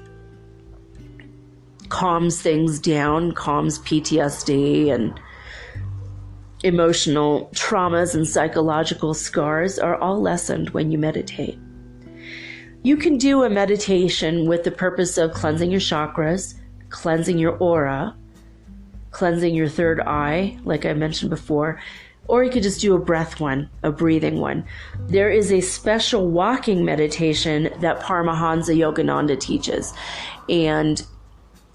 calms things down, calms PTSD and emotional traumas and psychological scars are all lessened when you meditate. You can do a meditation with the purpose of cleansing your chakras, cleansing your aura, cleansing your third eye, like I mentioned before, or you could just do a breath one, a breathing one. There is a special walking meditation that Paramahansa Yogananda teaches. And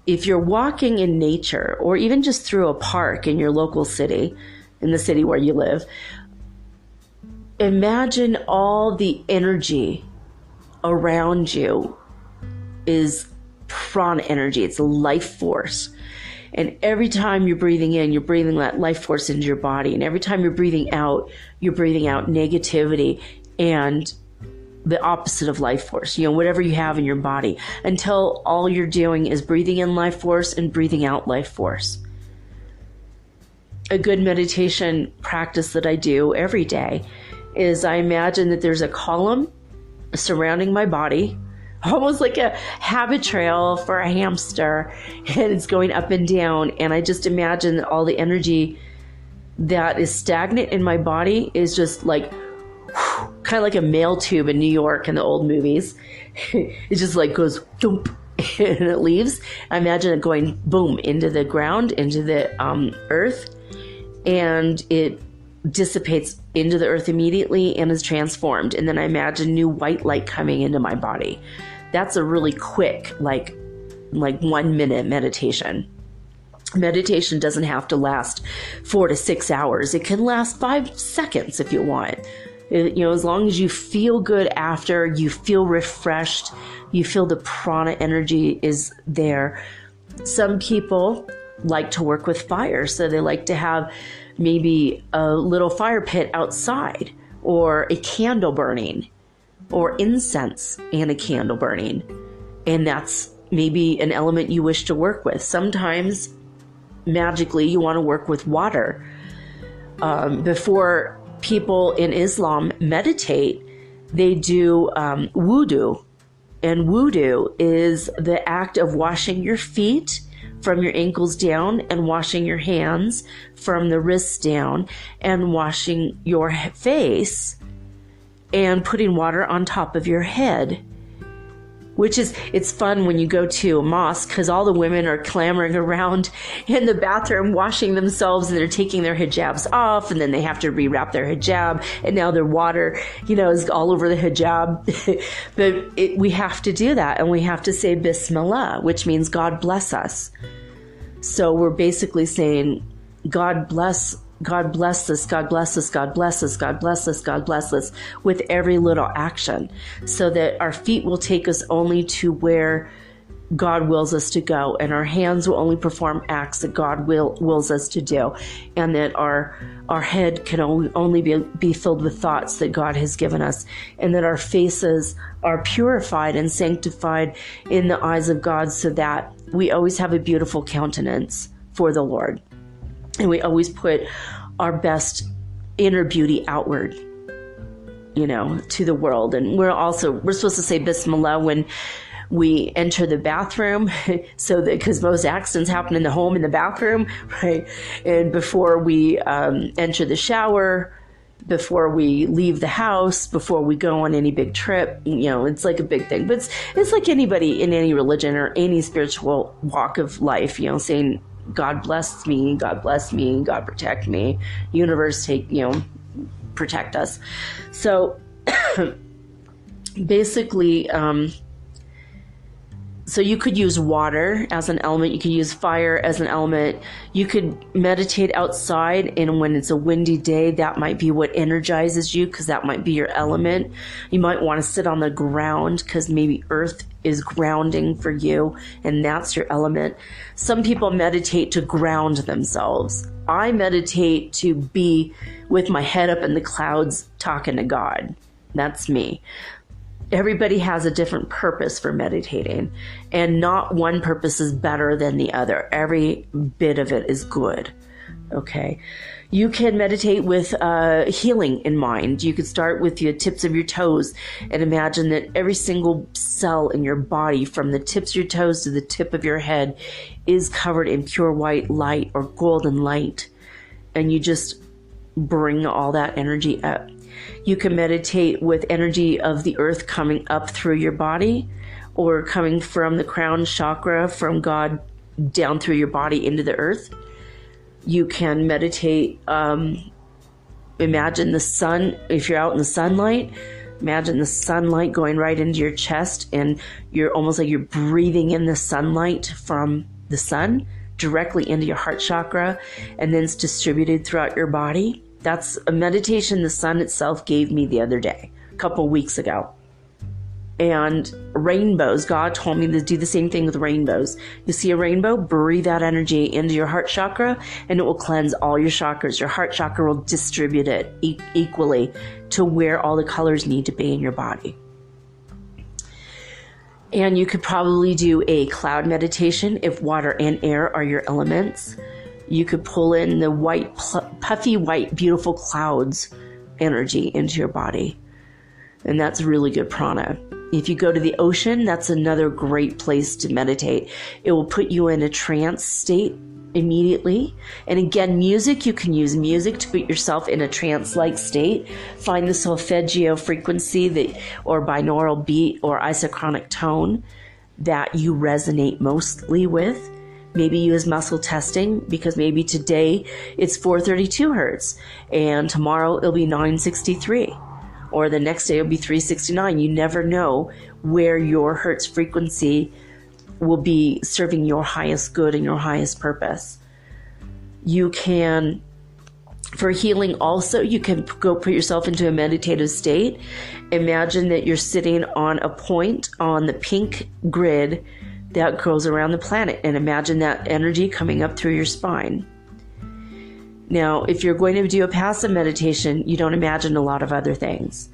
if you're walking in nature, or even just through a park in your local city, in the city where you live, imagine all the energy around you is prana energy. It's a life force. And every time you're breathing in, you're breathing that life force into your body. And every time you're breathing out negativity and the opposite of life force, whatever you have in your body, until all you're doing is breathing in life force and breathing out life force. A good meditation practice that I do every day is I imagine that there's a column surrounding my body, almost like a habit trail for a hamster, and it's going up and down. And I just imagine that all the energy that is stagnant in my body is just like, kind of like a mail tube in New York in the old movies. It just like goes thump and it leaves. I imagine it going boom into the ground, into the earth, and it dissipates into the earth immediately and is transformed. And then I imagine new white light coming into my body. That's a really quick, like 1 minute meditation. Meditation doesn't have to last 4 to 6 hours. It can last 5 seconds if you want. As long as you feel good after, you feel refreshed, you feel the prana energy is there. Some people like to work with fire, so they like to have maybe a little fire pit outside, or a candle burning, or incense and a candle burning. And that's maybe an element you wish to work with. Sometimes, magically, you want to work with water. Before people in Islam meditate, they do wudu. And wudu is the act of washing your feet from your ankles down, and washing your hands from the wrists down, and washing your face and putting water on top of your head. It's fun when you go to a mosque, because all the women are clamoring around in the bathroom washing themselves, and they're taking their hijabs off, and then they have to rewrap their hijab, and now their water, is all over the hijab. But we have to do that, and we have to say Bismillah, which means God bless us. So we're basically saying, God bless us, God bless us, God bless us, God bless us, God bless us, with every little action, so that our feet will take us only to where God wills us to go, and our hands will only perform acts that God wills us to do, and that our head can only be filled with thoughts that God has given us, and that our faces are purified and sanctified in the eyes of God, so that we always have a beautiful countenance for the Lord. And we always put our best inner beauty outward, to the world. And we're supposed to say Bismillah when we enter the bathroom, because most accidents happen in the home, in the bathroom, right? And before we enter the shower, before we leave the house, before we go on any big trip, it's like a big thing. But it's like anybody in any religion or any spiritual walk of life, saying, God bless me, God protect me, universe protect us. So basically, so you could use water as an element, you could use fire as an element, you could meditate outside, and when it's a windy day, that might be what energizes you, because that might be your element. You might want to sit on the ground, because maybe earth is grounding for you, and that's your element. Some people meditate to ground themselves. I meditate to be with my head up in the clouds talking to God. That's me. Everybody has a different purpose for meditating, and not one purpose is better than the other. Every bit of it is good. Okay. You can meditate with healing in mind. You could start with the tips of your toes and imagine that every single cell in your body, from the tips of your toes to the tip of your head, is covered in pure white light or golden light. And you just bring all that energy up. You can meditate with energy of the earth coming up through your body, or coming from the crown chakra, from God down through your body into the earth. You can meditate, imagine the sun, if you're out in the sunlight, imagine the sunlight going right into your chest, and you're almost like you're breathing in the sunlight from the sun directly into your heart chakra, and then it's distributed throughout your body. That's a meditation the sun itself gave me the other day, a couple weeks ago. And rainbows, God told me to do the same thing with rainbows. You see a rainbow, breathe that energy into your heart chakra, and it will cleanse all your chakras. Your heart chakra will distribute it equally to where all the colors need to be in your body. And you could probably do a cloud meditation if water and air are your elements. You could pull in the white, puffy white, beautiful clouds energy into your body. And that's really good prana. If you go to the ocean, that's another great place to meditate. It will put you in a trance state immediately. And again, music, you can use music to put yourself in a trance-like state. Find the solfeggio frequency or binaural beat or isochronic tone that you resonate mostly with. Maybe use muscle testing, because maybe today it's 432 hertz and tomorrow it'll be 963. Or the next day it'll be 369. You never know where your hertz frequency will be serving your highest good and your highest purpose. You can, for healing also, you can go put yourself into a meditative state. Imagine that you're sitting on a point on the pink grid that goes around the planet, and imagine that energy coming up through your spine. Now, if you're going to do a passive meditation, you don't imagine a lot of other things.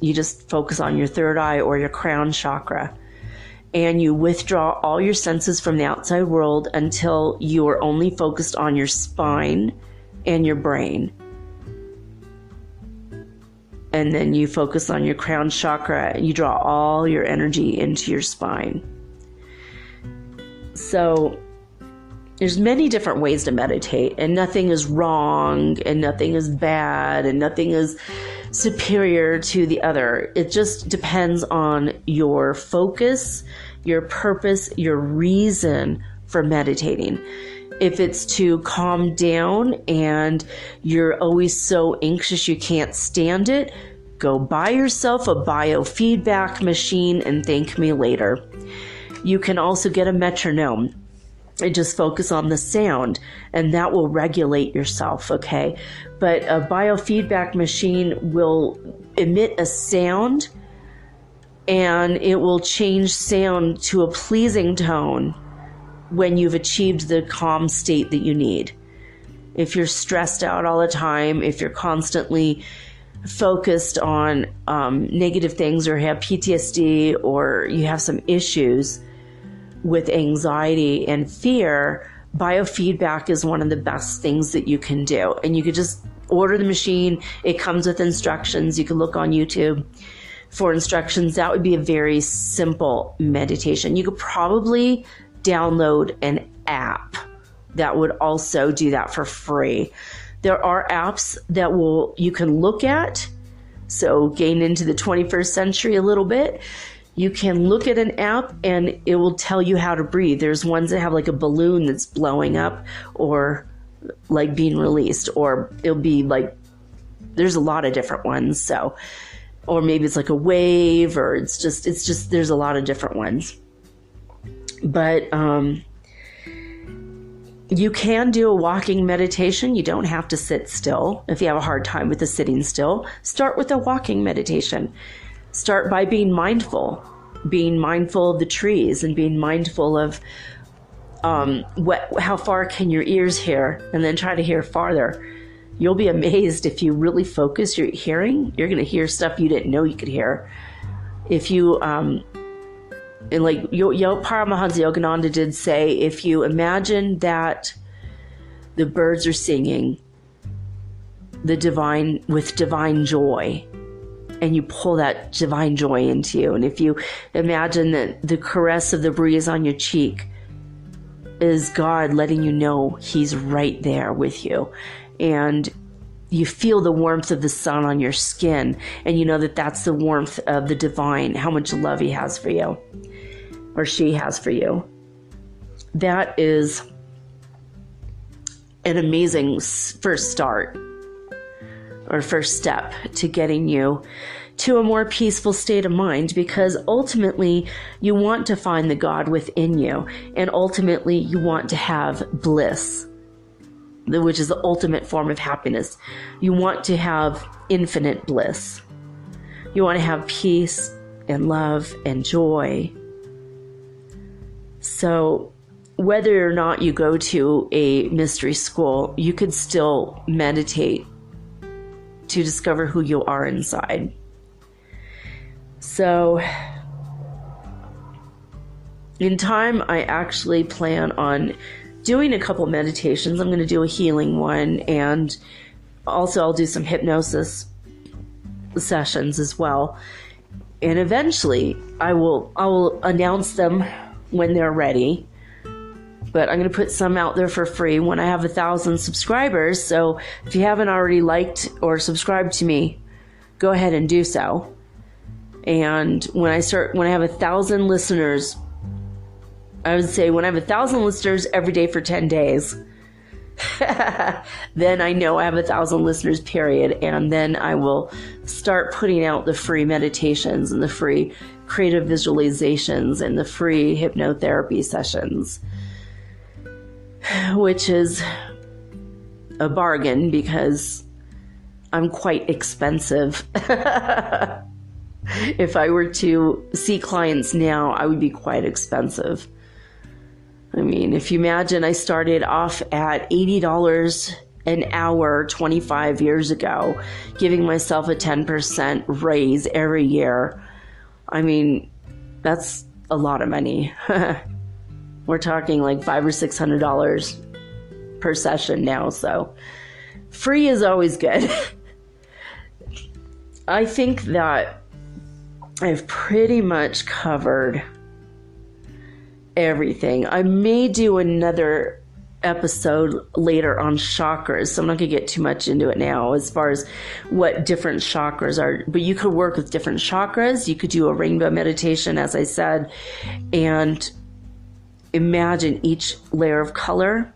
You just focus on your third eye or your crown chakra, and you withdraw all your senses from the outside world until you are only focused on your spine and your brain. And then you focus on your crown chakra and you draw all your energy into your spine. So there's many different ways to meditate, and nothing is wrong and nothing is bad and nothing is superior to the other. It just depends on your focus, your purpose, your reason for meditating. If it's to calm down and you're always so anxious you can't stand it, go buy yourself a biofeedback machine and thank me later. You can also get a metronome and just focus on the sound, and that will regulate yourself, okay? But a biofeedback machine will emit a sound, and it will change sound to a pleasing tone when you've achieved the calm state that you need. If you're stressed out all the time, if you're constantly focused on negative things or have PTSD or you have some issues with anxiety and fear, biofeedback is one of the best things that you can do. And you could just order the machine. It comes with instructions. You can look on YouTube for instructions. That would be a very simple meditation. You could probably download an app that would also do that for free. There are apps that you can look at. So gain into the 21st century a little bit. You can look at an app and it will tell you how to breathe. There's ones that have like a balloon that's blowing up or like being released, or it'll be like, there's a lot of different ones. So, or maybe it's like a wave, or it's just, there's a lot of different ones. But, you can do a walking meditation. You don't have to sit still. If you have a hard time with the sitting still, start with a walking meditation. Start by being mindful of the trees and being mindful of how far can your ears hear, and then try to hear farther. You'll be amazed if you really focus your hearing. You're going to hear stuff you didn't know you could hear. If you, and like Paramahansa Yogananda did say, if you imagine that the birds are singing the divine with divine joy, and you pull that divine joy into you. And if you imagine that the caress of the breeze on your cheek is God letting you know he's right there with you. And you feel the warmth of the sun on your skin, and you know that that's the warmth of the divine, how much love he has for you, or she has for you. That is an amazing first start, or first step to getting you to a more peaceful state of mind, because ultimately you want to find the God within you, and ultimately you want to have bliss, which is the ultimate form of happiness. You want to have infinite bliss. You want to have peace and love and joy. So whether or not you go to a mystery school, you could still meditate to discover who you are inside. So in time, I actually plan on doing a couple meditations. I'm going to do a healing one, and also I'll do some hypnosis sessions as well. And eventually I will announce them when they're ready. But I'm going to put some out there for free when I have 1,000 subscribers. So if you haven't already liked or subscribed to me, go ahead and do so. And when I have 1,000 listeners, I would say when I have 1,000 listeners every day for 10 days, then I know I have 1,000 listeners, period. And then I will start putting out the free meditations and the free creative visualizations and the free hypnotherapy sessions, which is a bargain because I'm quite expensive. If I were to see clients now, I would be quite expensive. I mean, if you imagine, I started off at $80 an hour 25 years ago, giving myself a 10% raise every year. I mean, that's a lot of money. We're talking like $500 or $600 per session now, so free is always good. I think that I've pretty much covered everything. I may do another episode later on chakras, so I'm not going to get too much into it now as far as what different chakras are, but you could work with different chakras. You could do a rainbow meditation, as I said, and imagine each layer of color.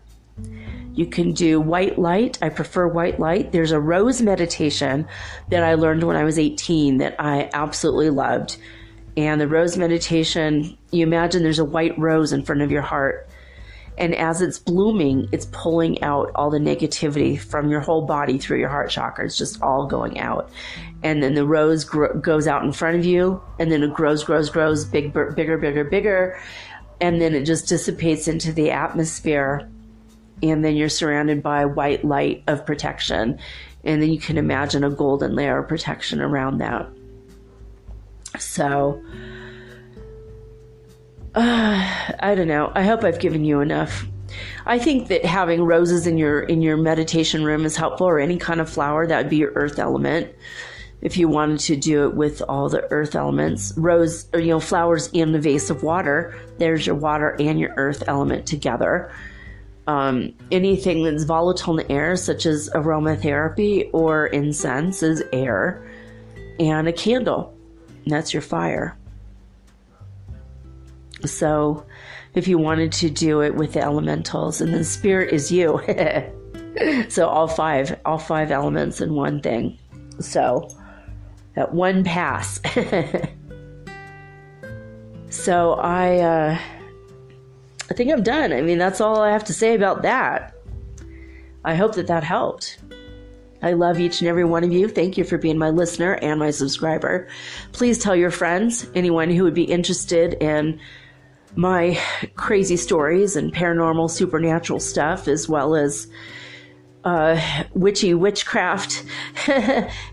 You can do white light. I prefer white light. There's a rose meditation that I learned when I was 18 that I absolutely loved. And the rose meditation, you imagine there's a white rose in front of your heart. And as it's blooming, it's pulling out all the negativity from your whole body through your heart chakra. It's just all going out. And then the rose goes out in front of you. And then it grows, bigger. And then it just dissipates into the atmosphere. And then you're surrounded by white light of protection. And then you can imagine a golden layer of protection around that. So, I don't know. I hope I've given you enough. I think that having roses in your meditation room is helpful, or any kind of flower. That would be your earth element. If you wanted to do it with all the earth elements, rose, or, flowers in a vase of water, there's your water and your earth element together. Anything that's volatile in the air, such as aromatherapy or incense, is air. And a candle, that's your fire. So if you wanted to do it with the elementals, and then spirit is you. So all five elements in one thing. So at one pass. So I think I'm done. I mean, that's all I have to say about that. I hope that helped. I love each and every one of you. Thank you for being my listener and my subscriber. Please tell your friends, anyone who would be interested in my crazy stories and paranormal, supernatural stuff, as well as witchcraft,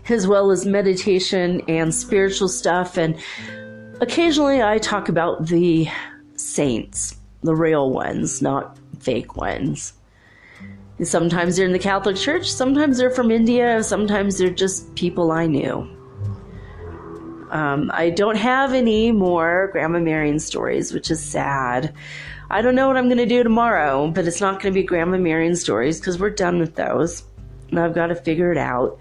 as well as meditation and spiritual stuff. And occasionally I talk about the saints, the real ones, not fake ones. Sometimes they're in the Catholic Church, sometimes they're from India, sometimes they're just people I knew. I don't have any more Grandma Marion stories, which is sad. I don't know what I'm going to do tomorrow, but it's not going to be Grandma Marion stories because we're done with those. And I've got to figure it out.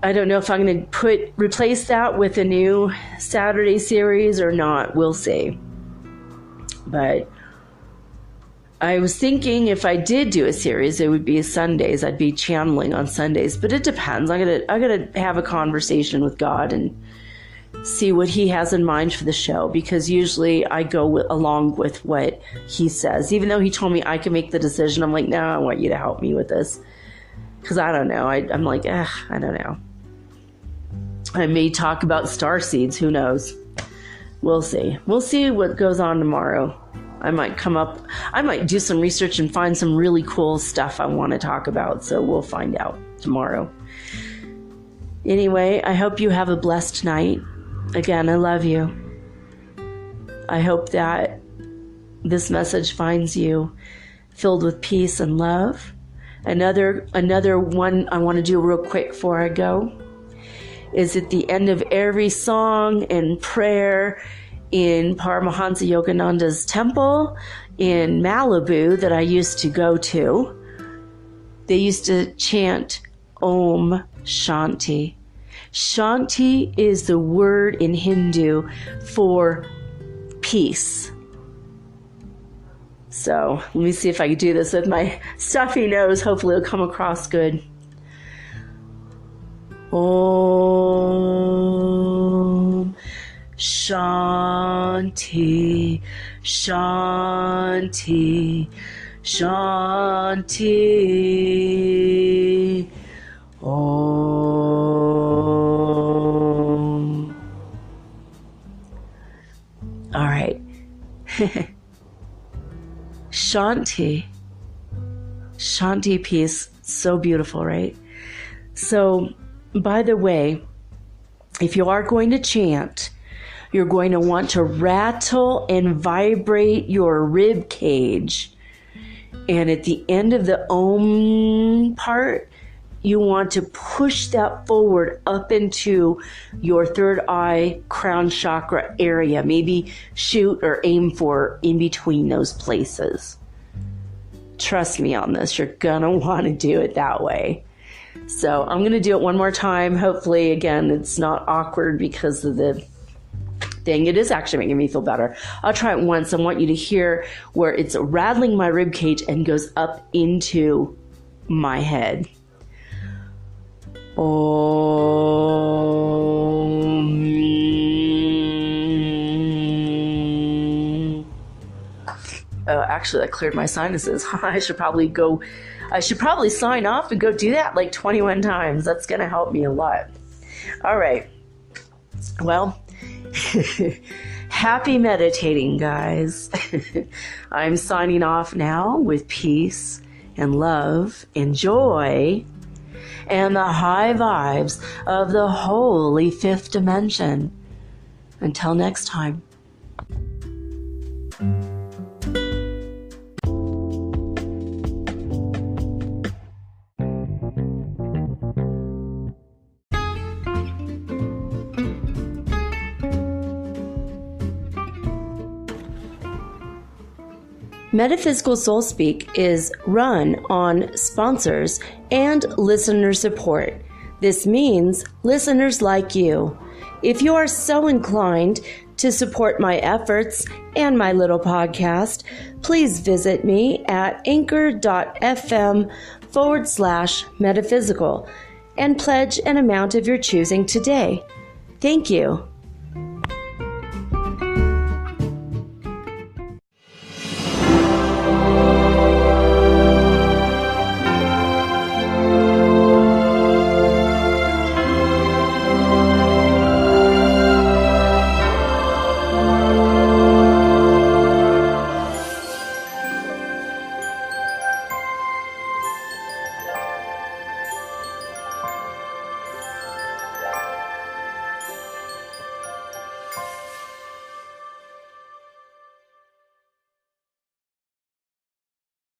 I don't know if I'm going to replace that with a new Saturday series or not. We'll see. But I was thinking if I did do a series, it would be Sundays. I'd be channeling on Sundays, but it depends. I gotta have a conversation with God and see what He has in mind for the show, because usually I go along with what He says. Even though He told me I can make the decision, I'm like, no, I want you to help me with this, because I don't know. I'm like, I don't know. I may talk about star seeds. Who knows? We'll see. We'll see what goes on tomorrow. I might do some research and find some really cool stuff I want to talk about. So we'll find out tomorrow. Anyway, I hope you have a blessed night. Again, I love you. I hope that this message finds you filled with peace and love. Another one I want to do real quick before I go is at the end of every song and prayer in Paramahansa Yogananda's temple in Malibu that I used to go to, they used to chant Om Shanti. Shanti is the word in Hindu for peace. So let me see if I can do this with my stuffy nose. Hopefully it'll come across good. Om Shanti, Shanti, Shanti. Om. All right. Shanti. Shanti, peace. So beautiful, right? So, by the way, if you are going to chant, you're going to want to rattle and vibrate your rib cage. And at the end of the Om part, you want to push that forward up into your third eye crown chakra area. Maybe shoot or aim for in between those places. Trust me on this. You're going to want to do it that way. So I'm going to do it one more time. Hopefully, again, it's not awkward because of the thing. It is actually making me feel better. I'll try it once. I want you to hear where it's rattling my rib cage and goes up into my head. Om. Oh, actually, that cleared my sinuses. I should probably sign off and go do that like 21 times. That's going to help me a lot. All right. Well, happy meditating, guys. I'm signing off now with peace and love and joy and the high vibes of the holy fifth dimension. Until next time. Metaphysical Soul Speak is run on sponsors and listener support. This means listeners like you. If you are so inclined to support my efforts and my little podcast, please visit me at anchor.fm/metaphysical and pledge an amount of your choosing today. Thank you.